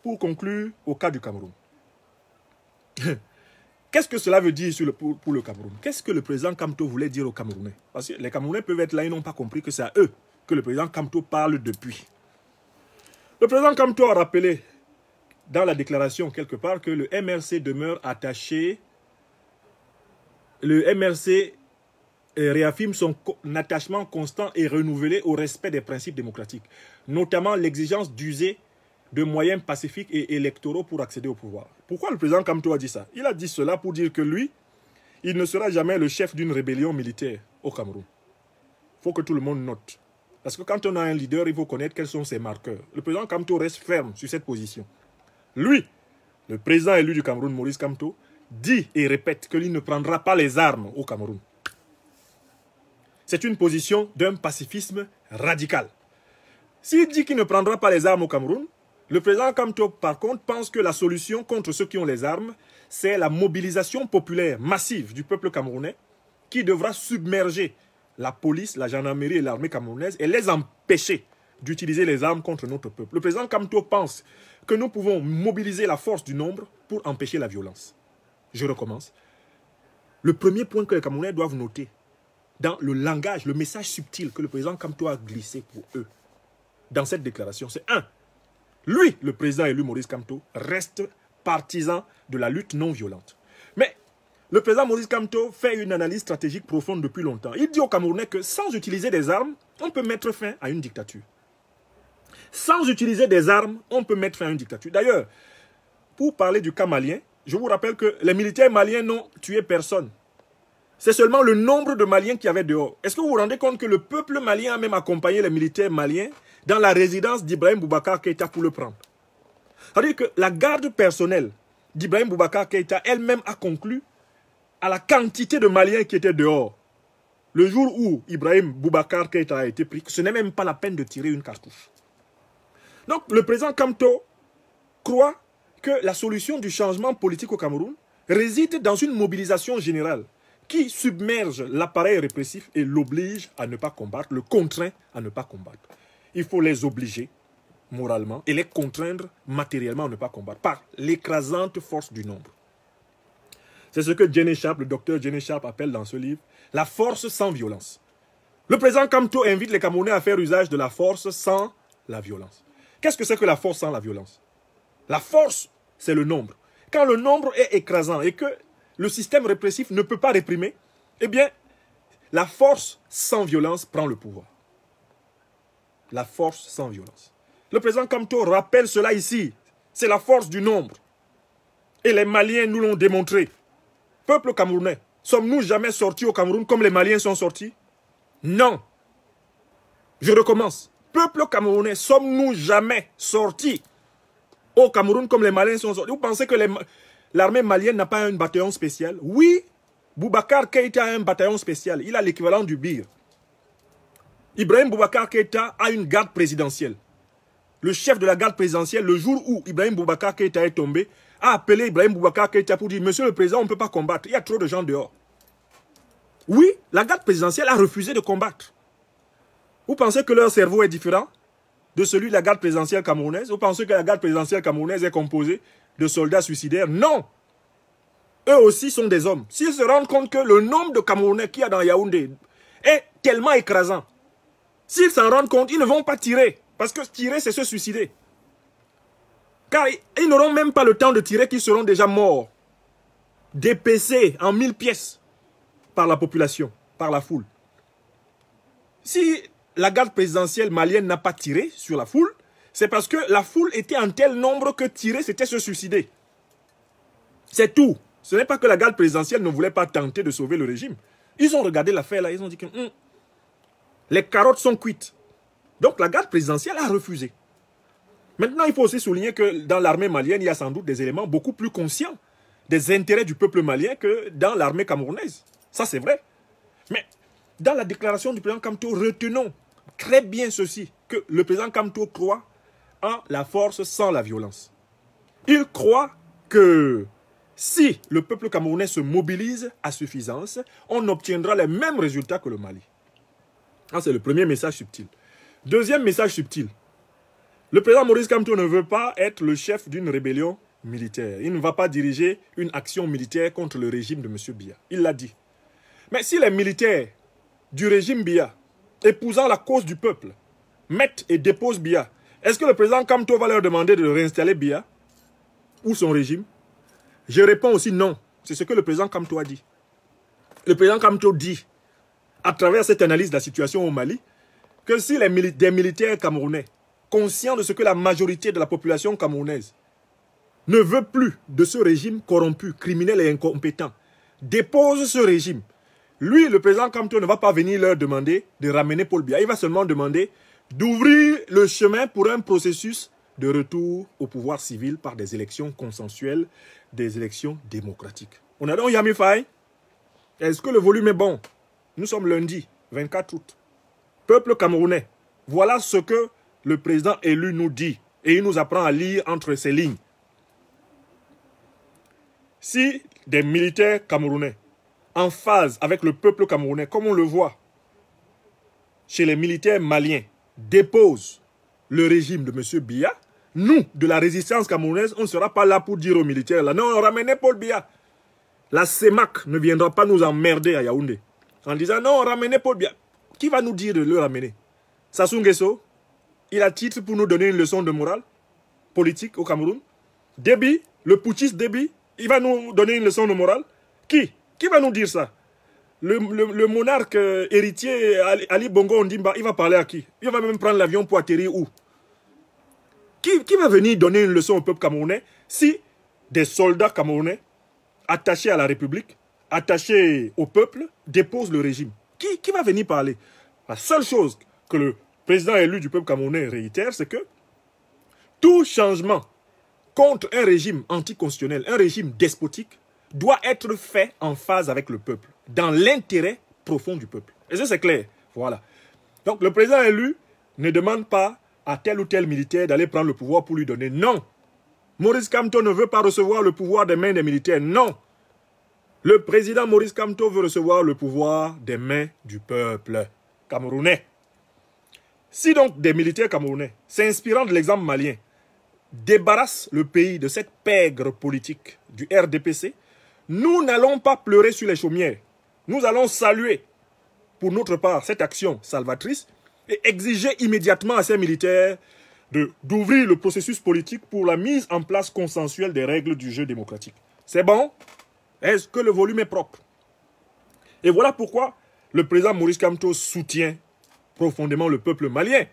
Speaker 1: pour conclure au cas du Cameroun. Qu'est-ce que cela veut dire pour le Cameroun? Qu'est-ce que le président Kamto voulait dire aux Camerounais? Parce que les Camerounais peuvent être là, ils n'ont pas compris que c'est à eux que le président Kamto parle depuis. Le président Kamto a rappelé dans la déclaration quelque part que le MRC demeure attaché. Le MRC réaffirme son attachement constant et renouvelé au respect des principes démocratiques, notamment l'exigence d'user de moyens pacifiques et électoraux pour accéder au pouvoir. Pourquoi le président Kamto a dit ça? Il a dit cela pour dire que lui, il ne sera jamais le chef d'une rébellion militaire au Cameroun. Il faut que tout le monde note. Parce que quand on a un leader, il faut connaître quels sont ses marqueurs. Le président Kamto reste ferme sur cette position. Lui, le président élu du Cameroun, Maurice Kamto, dit et répète qu'il ne prendra pas les armes au Cameroun. C'est une position d'un pacifisme radical. S'il dit qu'il ne prendra pas les armes au Cameroun, le président Kamto, par contre, pense que la solution contre ceux qui ont les armes, c'est la mobilisation populaire massive du peuple camerounais qui devra submerger la police, la gendarmerie et l'armée camerounaise et les empêcher d'utiliser les armes contre notre peuple. Le président Kamto pense que nous pouvons mobiliser la force du nombre pour empêcher la violence. Je recommence. Le premier point que les Camerounais doivent noter dans le langage, le message subtil que le président Kamto a glissé pour eux dans cette déclaration, c'est 1. Lui, le président élu Maurice Kamto, reste partisan de la lutte non violente. Mais le président Maurice Kamto fait une analyse stratégique profonde depuis longtemps. Il dit aux Camerounais que sans utiliser des armes, on peut mettre fin à une dictature. Sans utiliser des armes, on peut mettre fin à une dictature. D'ailleurs, pour parler du cas malien, je vous rappelle que les militaires maliens n'ont tué personne. C'est seulement le nombre de Maliens qu'il y avait dehors. Est-ce que vous vous rendez compte que le peuple malien a même accompagné les militaires maliens dans la résidence d'Ibrahim Boubacar Keïta pour le prendre? C'est-à-dire que la garde personnelle d'Ibrahim Boubacar Keïta elle-même a conclu à la quantité de Maliens qui étaient dehors. Le jour où Ibrahim Boubacar Keïta a été pris, ce n'est même pas la peine de tirer une cartouche. Donc le président Kamto croit que la solution du changement politique au Cameroun réside dans une mobilisation générale qui submerge l'appareil répressif et l'oblige à ne pas combattre, le contraint à ne pas combattre. Il faut les obliger moralement et les contraindre matériellement à ne pas combattre par l'écrasante force du nombre. C'est ce que Jenny Sharp, le docteur Jenny Sharp appelle dans ce livre la force sans violence. Le président Kamto invite les Camerounais à faire usage de la force sans la violence. Qu'est-ce que c'est que la force sans la violence? La force, c'est le nombre. Quand le nombre est écrasant et que le système répressif ne peut pas réprimer, eh bien, la force sans violence prend le pouvoir. La force sans violence. Le président Kamto rappelle cela ici. C'est la force du nombre. Et les Maliens nous l'ont démontré. Peuple camerounais, sommes-nous jamais sortis au Cameroun comme les Maliens sont sortis? Non. Je recommence. Peuple camerounais, sommes-nous jamais sortis au Cameroun comme les Maliens sont sortis? Vous pensez que l'armée malienne n'a pas un bataillon spécial? Oui, Boubacar Keïta a un bataillon spécial. Il a l'équivalent du BIR. Ibrahim Boubacar Keïta a une garde présidentielle. Le chef de la garde présidentielle, le jour où Ibrahim Boubacar Keïta est tombé, a appelé Ibrahim Boubacar Keïta pour dire « Monsieur le Président, on ne peut pas combattre. Il y a trop de gens dehors. » Oui, la garde présidentielle a refusé de combattre. Vous pensez que leur cerveau est différent de celui de la garde présidentielle camerounaise? Vous pensez que la garde présidentielle camerounaise est composée de soldats suicidaires? Non. Eux aussi sont des hommes. S'ils se rendent compte que le nombre de Camerounais qu'il y a dans Yaoundé est tellement écrasant, s'ils s'en rendent compte, ils ne vont pas tirer. Parce que tirer, c'est se suicider. Car ils n'auront même pas le temps de tirer qu'ils seront déjà morts. Dépecés en 1000 pièces par la population, par la foule. Si la garde présidentielle malienne n'a pas tiré sur la foule, c'est parce que la foule était en tel nombre que tirer, c'était se suicider. C'est tout. Ce n'est pas que la garde présidentielle ne voulait pas tenter de sauver le régime. Ils ont regardé l'affaire là, ils ont dit que les carottes sont cuites. Donc la garde présidentielle a refusé. Maintenant, il faut aussi souligner que dans l'armée malienne, il y a sans doute des éléments beaucoup plus conscients des intérêts du peuple malien que dans l'armée camerounaise. Ça, c'est vrai. Mais dans la déclaration du président Kamto, retenons très bien ceci, que le président Kamto croit en la force sans la violence. Il croit que si le peuple camerounais se mobilise à suffisance, on obtiendra les mêmes résultats que le Mali. Ça, c'est le premier message subtil. Deuxième message subtil. Le président Maurice Kamto ne veut pas être le chef d'une rébellion militaire. Il ne va pas diriger une action militaire contre le régime de M. Biya. Il l'a dit. Mais si les militaires du régime Biya, épousant la cause du peuple, mettent et déposent Biya, est-ce que le président Kamto va leur demander de réinstaller Biya ou son régime? Je réponds aussi non. C'est ce que le président Kamto a dit. Le président Kamto dit, à travers cette analyse de la situation au Mali, que si des militaires camerounais, conscients de ce que la majorité de la population camerounaise ne veut plus de ce régime corrompu, criminel et incompétent, dépose ce régime, lui, le président Kamto, ne va pas venir leur demander de ramener Paul Biya. Il va seulement demander d'ouvrir le chemin pour un processus de retour au pouvoir civil par des élections consensuelles, des élections démocratiques. On a donc Yami Faye. Est-ce que le volume est bon? Nous sommes lundi, 24 août. Peuple camerounais, voilà ce que le président élu nous dit. Et il nous apprend à lire entre ces lignes. Si des militaires camerounais, en phase avec le peuple camerounais, comme on le voit chez les militaires maliens, déposent le régime de M. Biya, nous, de la résistance camerounaise, on ne sera pas là pour dire aux militaires, là, non, ramenez Paul Biya. La CEMAC ne viendra pas nous emmerder à Yaoundé. En disant, non, ramenez Paul Biya. Qui va nous dire de le ramener? Sassou Nguesso, il a titre pour nous donner une leçon de morale politique au Cameroun. Déby, le putschiste Déby, il va nous donner une leçon de morale. Qui va nous dire ça? Le monarque héritier Ali Bongo Ondimba, il va parler à qui? Il va même prendre l'avion pour atterrir où? Qui va venir donner une leçon au peuple camerounais si des soldats camerounais attachés à la République, attachés au peuple, déposent le régime? Qui va venir parler? La seule chose que le président élu du peuple camerounais réitère, c'est que tout changement contre un régime anticonstitutionnel, un régime despotique, doit être fait en phase avec le peuple, dans l'intérêt profond du peuple. Et ça, c'est clair. Voilà. Donc, le président élu ne demande pas à tel ou tel militaire d'aller prendre le pouvoir pour lui donner. Non. Maurice Kamto ne veut pas recevoir le pouvoir des mains des militaires. Non. Le président Maurice Kamto veut recevoir le pouvoir des mains du peuple camerounais. Si donc des militaires camerounais, s'inspirant de l'exemple malien, débarrassent le pays de cette pègre politique du RDPC, nous n'allons pas pleurer sur les chaumières. Nous allons saluer, pour notre part, cette action salvatrice et exiger immédiatement à ces militaires d'ouvrir le processus politique pour la mise en place consensuelle des règles du jeu démocratique. C'est bon? Est-ce que le volume est propre? Et voilà pourquoi le président Maurice Kamto soutient profondément le peuple malien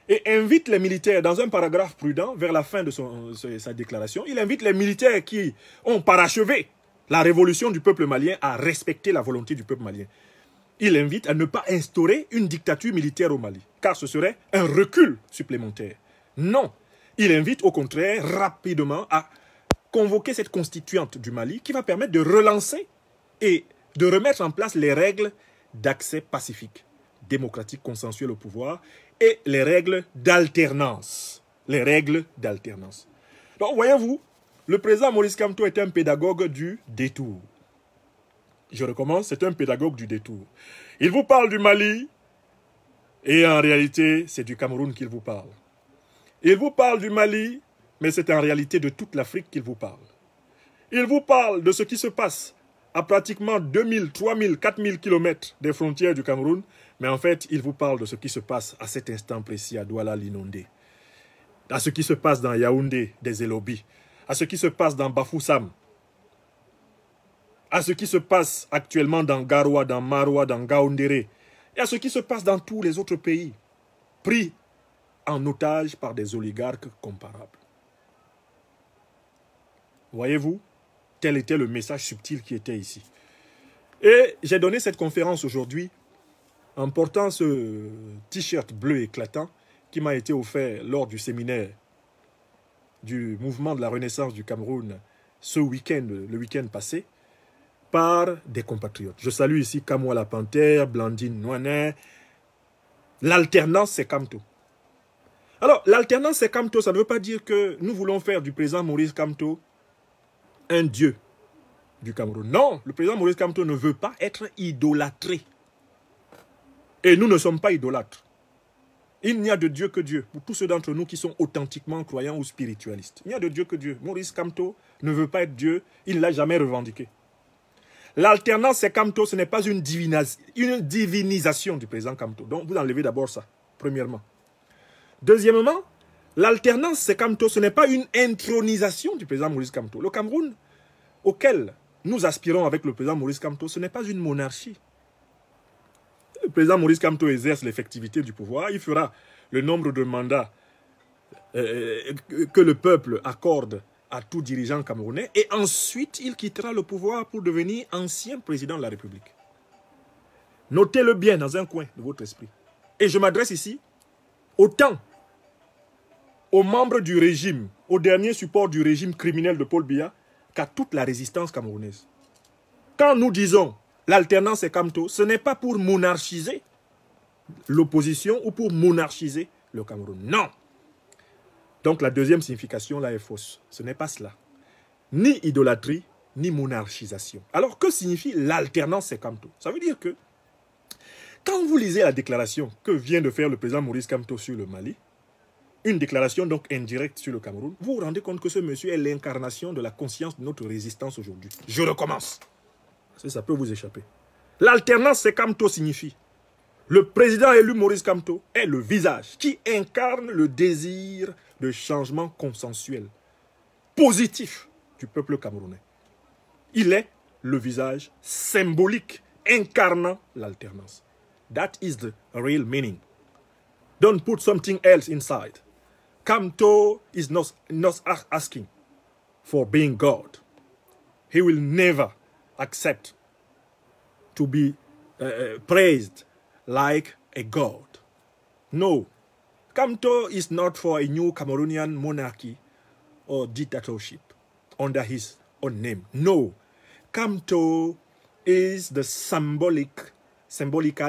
Speaker 1: et invite les militaires, dans un paragraphe prudent, vers la fin de sa déclaration, il invite les militaires qui ont parachevé la révolution du peuple malien à respecter la volonté du peuple malien. Il invite à ne pas instaurer une dictature militaire au Mali, car ce serait un recul supplémentaire. Non, il invite au contraire rapidement à convoquer cette constituante du Mali qui va permettre de relancer et de remettre en place les règles d'accès pacifique, démocratique, consensuel au pouvoir et les règles d'alternance. Les règles d'alternance. Donc, voyez-vous, le président Maurice Kamto est un pédagogue du détour. Je recommence, c'est un pédagogue du détour. Il vous parle du Mali et en réalité, c'est du Cameroun qu'il vous parle. Il vous parle du Mali, mais c'est en réalité de toute l'Afrique qu'il vous parle. Il vous parle de ce qui se passe à pratiquement 2000, 3000, 4000 km des frontières du Cameroun, mais en fait, il vous parle de ce qui se passe à cet instant précis à Douala-Linondé, à ce qui se passe dans Yaoundé, des Elobi, à ce qui se passe dans Bafoussam, à ce qui se passe actuellement dans Garoua, dans Maroua, dans Gaoundéré, et à ce qui se passe dans tous les autres pays, pris en otage par des oligarques comparables. Voyez-vous, tel était le message subtil qui était ici. Et j'ai donné cette conférence aujourd'hui en portant ce t-shirt bleu éclatant qui m'a été offert lors du séminaire du mouvement de la Renaissance du Cameroun ce week-end, le week-end passé, par des compatriotes. Je salue ici Kamoa la Panthère, Blandine Noanet. L'alternance, c'est Kamto. Alors, l'alternance, c'est Kamto, ça ne veut pas dire que nous voulons faire du président Maurice Kamto un dieu du Cameroun. Non, le président Maurice Kamto ne veut pas être idolâtré. Et nous ne sommes pas idolâtres. Il n'y a de Dieu que Dieu. Pour tous ceux d'entre nous qui sont authentiquement croyants ou spiritualistes. Il n'y a de Dieu que Dieu. Maurice Kamto ne veut pas être Dieu. Il ne l'a jamais revendiqué. L'alternance, c'est Kamto, ce n'est pas une divinisation du président Kamto. Donc, vous enlevez d'abord ça, premièrement. Deuxièmement, l'alternance, c'est Kamto, ce n'est pas une intronisation du président Maurice Kamto. Le Cameroun, auquel nous aspirons avec le président Maurice Kamto, ce n'est pas une monarchie. Le président Maurice Kamto exerce l'effectivité du pouvoir. Il fera le nombre de mandats que le peuple accorde à tout dirigeant camerounais. Et ensuite, il quittera le pouvoir pour devenir ancien président de la République. Notez-le bien dans un coin de votre esprit. Et je m'adresse ici autant aux membres du régime, au dernier support du régime criminel de Paul Biya, qu'à toute la résistance camerounaise. Quand nous disons l'alternance est Kamto, ce n'est pas pour monarchiser l'opposition ou pour monarchiser le Cameroun. Non. Donc la deuxième signification là est fausse. Ce n'est pas cela. Ni idolâtrie, ni monarchisation. Alors que signifie l'alternance c'est Kamto? Ça veut dire que quand vous lisez la déclaration que vient de faire le président Maurice Kamto sur le Mali, une déclaration donc indirecte sur le Cameroun, vous vous rendez compte que ce monsieur est l'incarnation de la conscience de notre résistance aujourd'hui. Je recommence. Parce que ça peut vous échapper. L'alternance c'est Kamto signifie le président élu Maurice Kamto est le visage qui incarne le désir de changement consensuel, positif du peuple camerounais. Il est le visage symbolique incarnant l'alternance. That is the real meaning. Don't put something else inside. Kamto is not asking for being God. He will never accept to be praised like a god. No. Kamto is not for a new Cameroonian monarchy or dictatorship under his own name. No. Kamto is the symbolical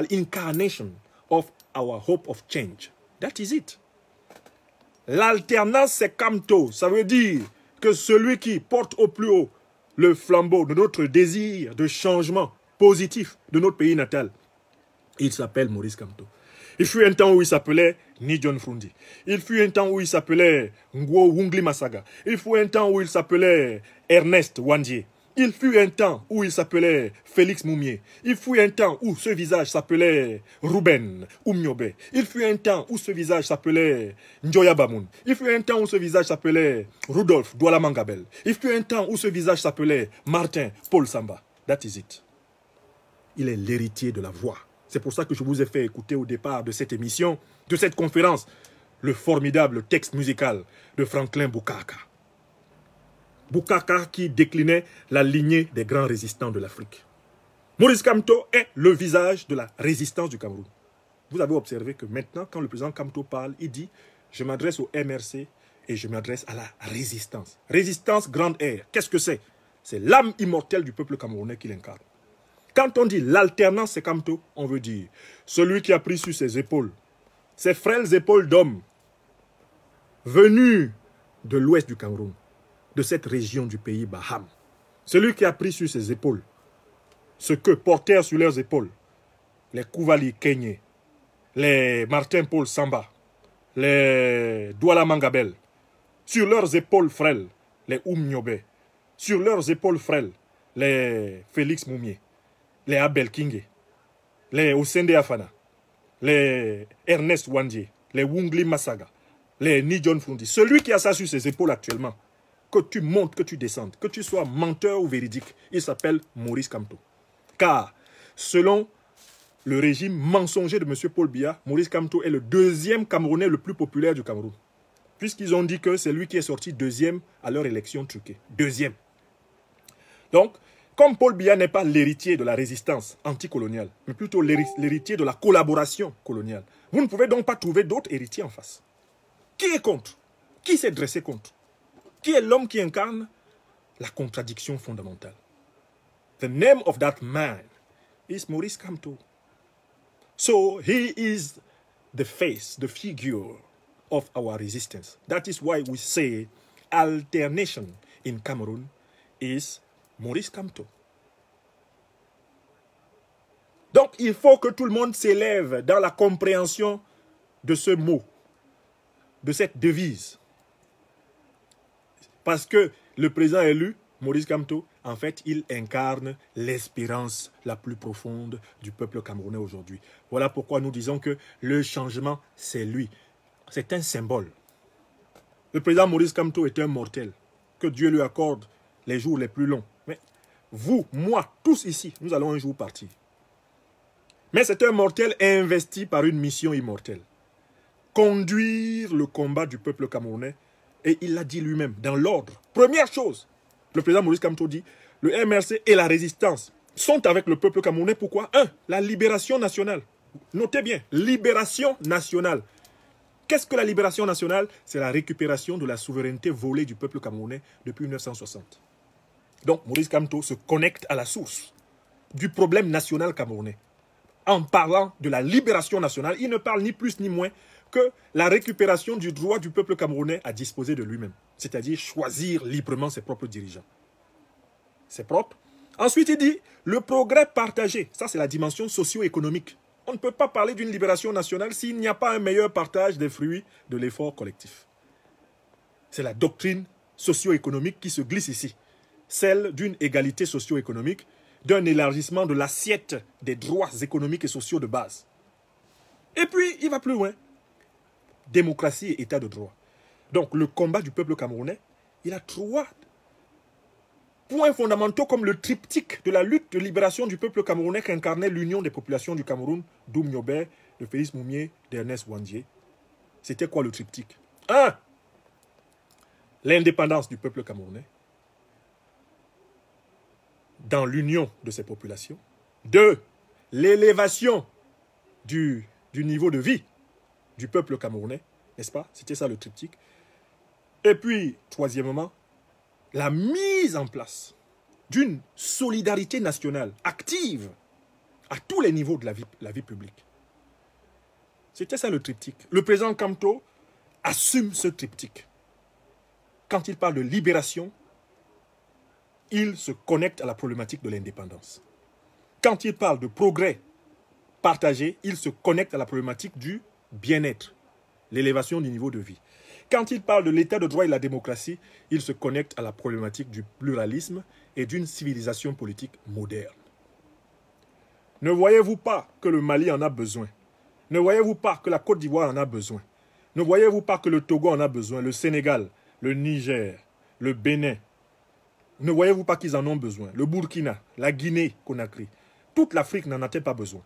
Speaker 1: incarnation of our hope of change. That is it. L'alternance, c'est Kamto. Ça veut dire que celui qui porte au plus haut le flambeau de notre désir de changement positif de notre pays natal, il s'appelle Maurice Kamto. Il fut un temps où il s'appelait Ni John Frundi. Il fut un temps où il s'appelait Ngo Wungli Masaga. Il fut un temps où il s'appelait Ernest Wandier. Il fut un temps où il s'appelait Félix Moumier. Il fut un temps où ce visage s'appelait Ruben Oumniobe. Il fut un temps où ce visage s'appelait Njoya Bamoun. Il fut un temps où ce visage s'appelait Rudolf Douala Mangabel. Il fut un temps où ce visage s'appelait Martin Paul Samba. That is it. Il est l'héritier de la voix. C'est pour ça que je vous ai fait écouter au départ de cette émission, de cette conférence, le formidable texte musical de Franklin Bukaka. Bukaka qui déclinait la lignée des grands résistants de l'Afrique. Maurice Kamto est le visage de la résistance du Cameroun. Vous avez observé que maintenant, quand le président Kamto parle, il dit « Je m'adresse au MRC et je m'adresse à la résistance ». Résistance grande air, qu'est-ce que c'est? C'est l'âme immortelle du peuple camerounais qu'il incarne. Quand on dit l'alternance, c'est Kamto, on veut dire celui qui a pris sur ses épaules, ses frêles épaules d'homme, venus de l'ouest du Cameroun, de cette région du pays Baham. Celui qui a pris sur ses épaules ce que portèrent sur leurs épaules les Kouvali Kenyé, les Martin Paul Samba, les Douala Mangabel, sur leurs épaules frêles, les Oumniobe, sur leurs épaules frêles, les Félix Moumier, les Abel Kingé, les Osende Afana, les Ernest Wandier, les Wungli Masaga, les Ni John Frundi. Celui qui a ça sur ses épaules actuellement, que tu montes, que tu descendes, que tu sois menteur ou véridique, il s'appelle Maurice Kamto. Car, selon le régime mensonger de M. Paul Biya, Maurice Kamto est le deuxième Camerounais le plus populaire du Cameroun. Puisqu'ils ont dit que c'est lui qui est sorti deuxième à leur élection truquée. Deuxième. Donc, comme Paul Biya n'est pas l'héritier de la résistance anticoloniale, mais plutôt l'héritier de la collaboration coloniale, vous ne pouvez donc pas trouver d'autres héritiers en face. Qui est contre? Qui s'est dressé contre? Qui est l'homme qui incarne la contradiction fondamentale? The name of that man is Maurice Kamto. So he is the face, the figure of our resistance. That is why we say alternation in Cameroon is Maurice Kamto. Donc il faut que tout le monde s'élève dans la compréhension de ce mot, de cette devise. Parce que le président élu, Maurice Kamto, en fait, il incarne l'espérance la plus profonde du peuple camerounais aujourd'hui. Voilà pourquoi nous disons que le changement, c'est lui. C'est un symbole. Le président Maurice Kamto est un mortel. Que Dieu lui accorde les jours les plus longs. Mais vous, moi, tous ici, nous allons un jour partir. Mais c'est un mortel investi par une mission immortelle. Conduire le combat du peuple camerounais. Et il l'a dit lui-même, dans l'ordre. Première chose, le président Maurice Kamto dit, le MRC et la résistance sont avec le peuple camerounais. Pourquoi? 1. La libération nationale. Notez bien, libération nationale. Qu'est-ce que la libération nationale? C'est la récupération de la souveraineté volée du peuple camerounais depuis 1960. Donc Maurice Kamto se connecte à la source du problème national camerounais. En parlant de la libération nationale, il ne parle ni plus ni moins que la récupération du droit du peuple camerounais à disposer de lui-même. C'est-à-dire choisir librement ses propres dirigeants. C'est propre. Ensuite, il dit le progrès partagé. Ça, c'est la dimension socio-économique. On ne peut pas parler d'une libération nationale s'il n'y a pas un meilleur partage des fruits de l'effort collectif. C'est la doctrine socio-économique qui se glisse ici. Celle d'une égalité socio-économique, d'un élargissement de l'assiette des droits économiques et sociaux de base. Et puis, il va plus loin. Démocratie et état de droit. Donc, le combat du peuple camerounais, il a 3 points fondamentaux comme le triptyque de la lutte de libération du peuple camerounais qu'incarnait l'Union des populations du Cameroun, d'Oumniobe, de Félix Moumier, d'Ernest Wandier. C'était quoi le triptyque? 1. L'indépendance du peuple camerounais dans l'union de ces populations. 2. L'élévation du niveau de vie du peuple camerounais, n'est-ce pas? C'était ça le triptyque. Et puis, troisièmement, la mise en place d'une solidarité nationale active à tous les niveaux de la vie publique. C'était ça le triptyque. Le président Kamto assume ce triptyque. Quand il parle de libération, il se connecte à la problématique de l'indépendance. Quand il parle de progrès partagé, il se connecte à la problématique du bien-être, l'élévation du niveau de vie. Quand il parle de l'état de droit et de la démocratie, il se connecte à la problématique du pluralisme et d'une civilisation politique moderne. Ne voyez-vous pas que le Mali en a besoin? Ne voyez-vous pas que la Côte d'Ivoire en a besoin? Ne voyez-vous pas que le Togo en a besoin, le Sénégal, le Niger, le Bénin? Ne voyez-vous pas qu'ils en ont besoin? Le Burkina, la Guinée-Conakry. Toute l'Afrique n'en a-t-elle pas besoin?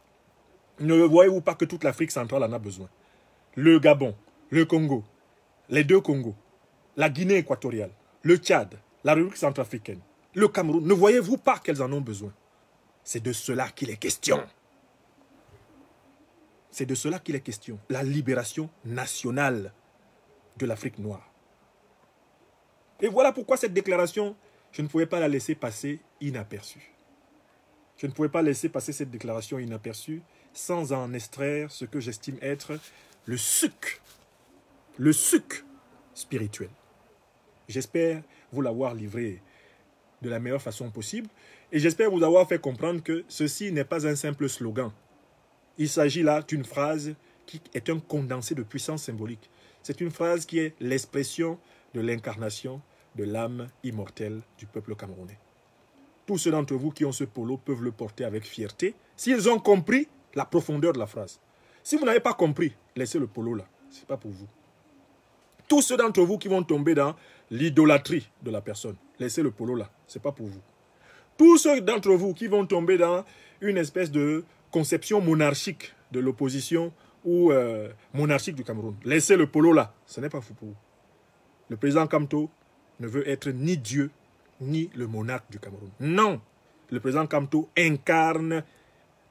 Speaker 1: Ne voyez-vous pas que toute l'Afrique centrale en a besoin? Le Gabon, le Congo, les deux Congos, la Guinée équatoriale, le Tchad, la République centrafricaine, le Cameroun. Ne voyez-vous pas qu'elles en ont besoin? C'est de cela qu'il est question. C'est de cela qu'il est question. La libération nationale de l'Afrique noire. Et voilà pourquoi cette déclaration, je ne pouvais pas la laisser passer inaperçue. Je ne pouvais pas laisser passer cette déclaration inaperçue sans en extraire ce que j'estime être le suc spirituel. J'espère vous l'avoir livré de la meilleure façon possible et j'espère vous avoir fait comprendre que ceci n'est pas un simple slogan. Il s'agit là d'une phrase qui est un condensé de puissance symbolique. C'est une phrase qui est l'expression de l'incarnation de l'âme immortelle du peuple camerounais. Tous ceux d'entre vous qui ont ce polo peuvent le porter avec fierté s'ils ont compris la profondeur de la phrase. Si vous n'avez pas compris, laissez le polo là. Ce n'est pas pour vous. Tous ceux d'entre vous qui vont tomber dans l'idolâtrie de la personne, laissez le polo là. Ce n'est pas pour vous. Tous ceux d'entre vous qui vont tomber dans une espèce de conception monarchique de l'opposition ou monarchique du Cameroun, laissez le polo là. Ce n'est pas pour vous. Le président Kamto ne veut être ni Dieu, ni le monarque du Cameroun. Non, le président Kamto incarne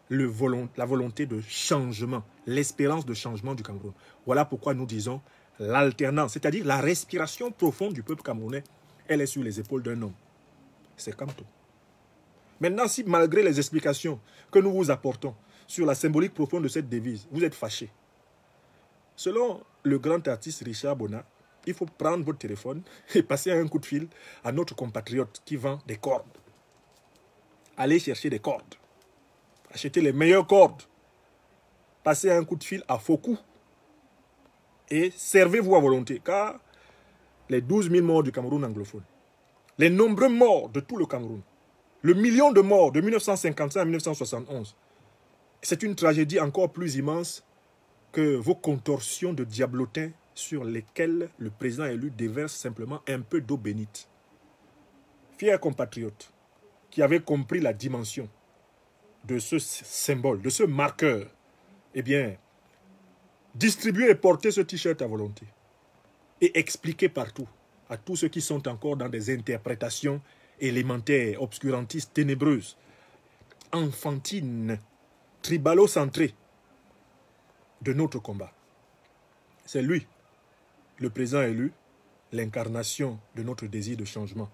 Speaker 1: la volonté de changement, l'espérance de changement du Cameroun. Voilà pourquoi nous disons l'alternance, c'est-à-dire la respiration profonde du peuple camerounais, elle est sur les épaules d'un homme. C'est Kamto. Maintenant, si malgré les explications que nous vous apportons sur la symbolique profonde de cette devise, vous êtes fâchés, selon le grand artiste Richard Bonnat, il faut prendre votre téléphone et passer un coup de fil à notre compatriote qui vend des cordes. Allez chercher des cordes. Achetez les meilleures cordes. Passez un coup de fil à Fokou. Et servez-vous à volonté. Car les 12 000 morts du Cameroun anglophone, les nombreux morts de tout le Cameroun, le million de morts de 1955 à 1971, c'est une tragédie encore plus immense que vos contorsions de diablotins sur lesquels le président élu déverse simplement un peu d'eau bénite. Fiers compatriotes qui avaient compris la dimension de ce symbole, de ce marqueur, eh bien, distribuez et portez ce t-shirt à volonté. Et expliquez partout à tous ceux qui sont encore dans des interprétations élémentaires, obscurantistes, ténébreuses, enfantines, tribalo-centrées de notre combat. C'est lui, le président élu, l'incarnation de notre désir de changement.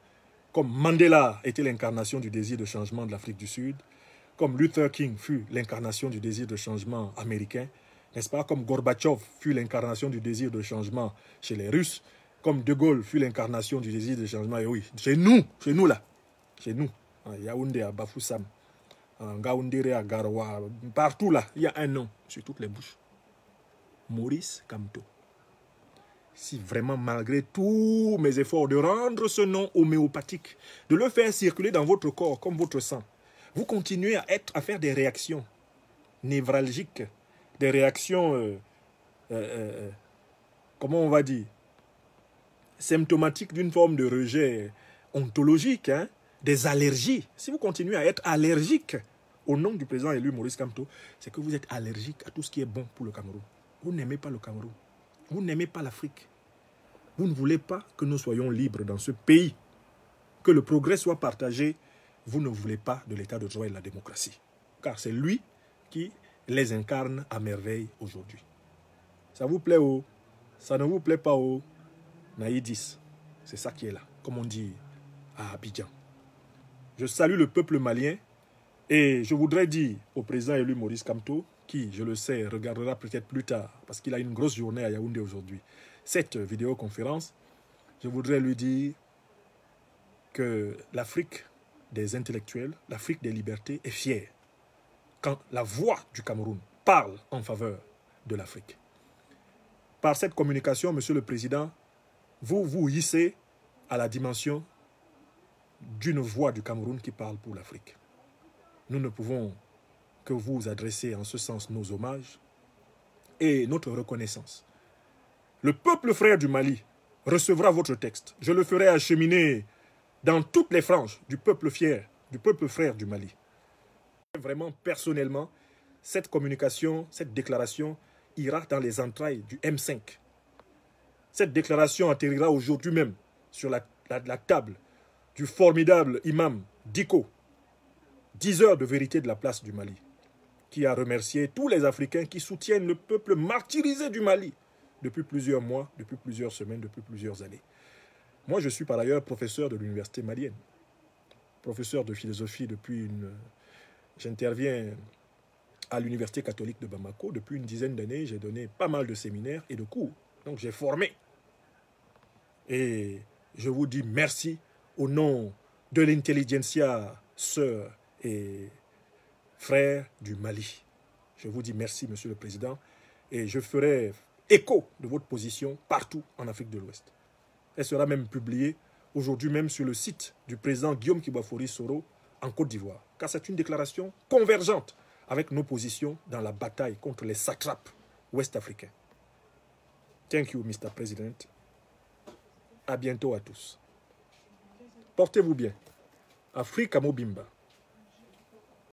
Speaker 1: Comme Mandela était l'incarnation du désir de changement de l'Afrique du Sud, comme Luther King fut l'incarnation du désir de changement américain, n'est-ce pas? Comme Gorbatchev fut l'incarnation du désir de changement chez les Russes, comme De Gaulle fut l'incarnation du désir de changement, et oui, chez nous là, chez nous, à Yaoundé, à Bafoussam, à Ngaoundéré, à Garoua, partout là, il y a un nom sur toutes les bouches. Maurice Kamto. Si vraiment, malgré tous mes efforts de rendre ce nom homéopathique, de le faire circuler dans votre corps comme votre sang, vous continuez à faire des réactions névralgiques, des réactions, comment on va dire, symptomatiques d'une forme de rejet ontologique, hein, des allergies. Si vous continuez à être allergique au nom du président élu Maurice Kamto, c'est que vous êtes allergique à tout ce qui est bon pour le Cameroun. Vous n'aimez pas le Cameroun. Vous n'aimez pas l'Afrique. Vous ne voulez pas que nous soyons libres dans ce pays, que le progrès soit partagé. Vous ne voulez pas de l'état de droit et de la démocratie. Car c'est lui qui les incarne à merveille aujourd'hui. Ça vous plaît ou ça ne vous plaît pas ou Naïdis. C'est ça qui est là, comme on dit à Abidjan. Je salue le peuple malien et je voudrais dire au président élu Maurice Kamto, qui, je le sais, regardera peut-être plus tard, parce qu'il a une grosse journée à Yaoundé aujourd'hui, cette vidéoconférence, je voudrais lui dire que l'Afrique des intellectuels, l'Afrique des libertés est fière quand la voix du Cameroun parle en faveur de l'Afrique. Par cette communication, Monsieur le Président, vous vous hissez à la dimension d'une voix du Cameroun qui parle pour l'Afrique. Nous ne pouvons que vous adresser en ce sens nos hommages et notre reconnaissance. Le peuple frère du Mali recevra votre texte. Je le ferai acheminer dans toutes les franges du peuple fier, du peuple frère du Mali. Vraiment, personnellement, cette communication, cette déclaration ira dans les entrailles du M5. Cette déclaration atterrira aujourd'hui même sur la table du formidable imam Diko, 10 heures de vérité de la place du Mali, qui a remercié tous les Africains qui soutiennent le peuple martyrisé du Mali depuis plusieurs mois, depuis plusieurs semaines, depuis plusieurs années. Moi, je suis par ailleurs professeur de l'université malienne, professeur de philosophie J'interviens à l'université catholique de Bamako. Depuis une dizaine d'années, j'ai donné pas mal de séminaires et de cours. Donc j'ai formé. Et je vous dis merci au nom de l'intelligentsia, sœurs et frères du Mali. Je vous dis merci, Monsieur le Président, et je ferai écho de votre position partout en Afrique de l'Ouest. Elle sera même publiée aujourd'hui même sur le site du président Guillaume Kibafori Soro en Côte d'Ivoire, car c'est une déclaration convergente avec nos positions dans la bataille contre les satrapes ouest-africains. Thank you, Mr. President. À bientôt à tous. Portez-vous bien. Afrique à Mobimba.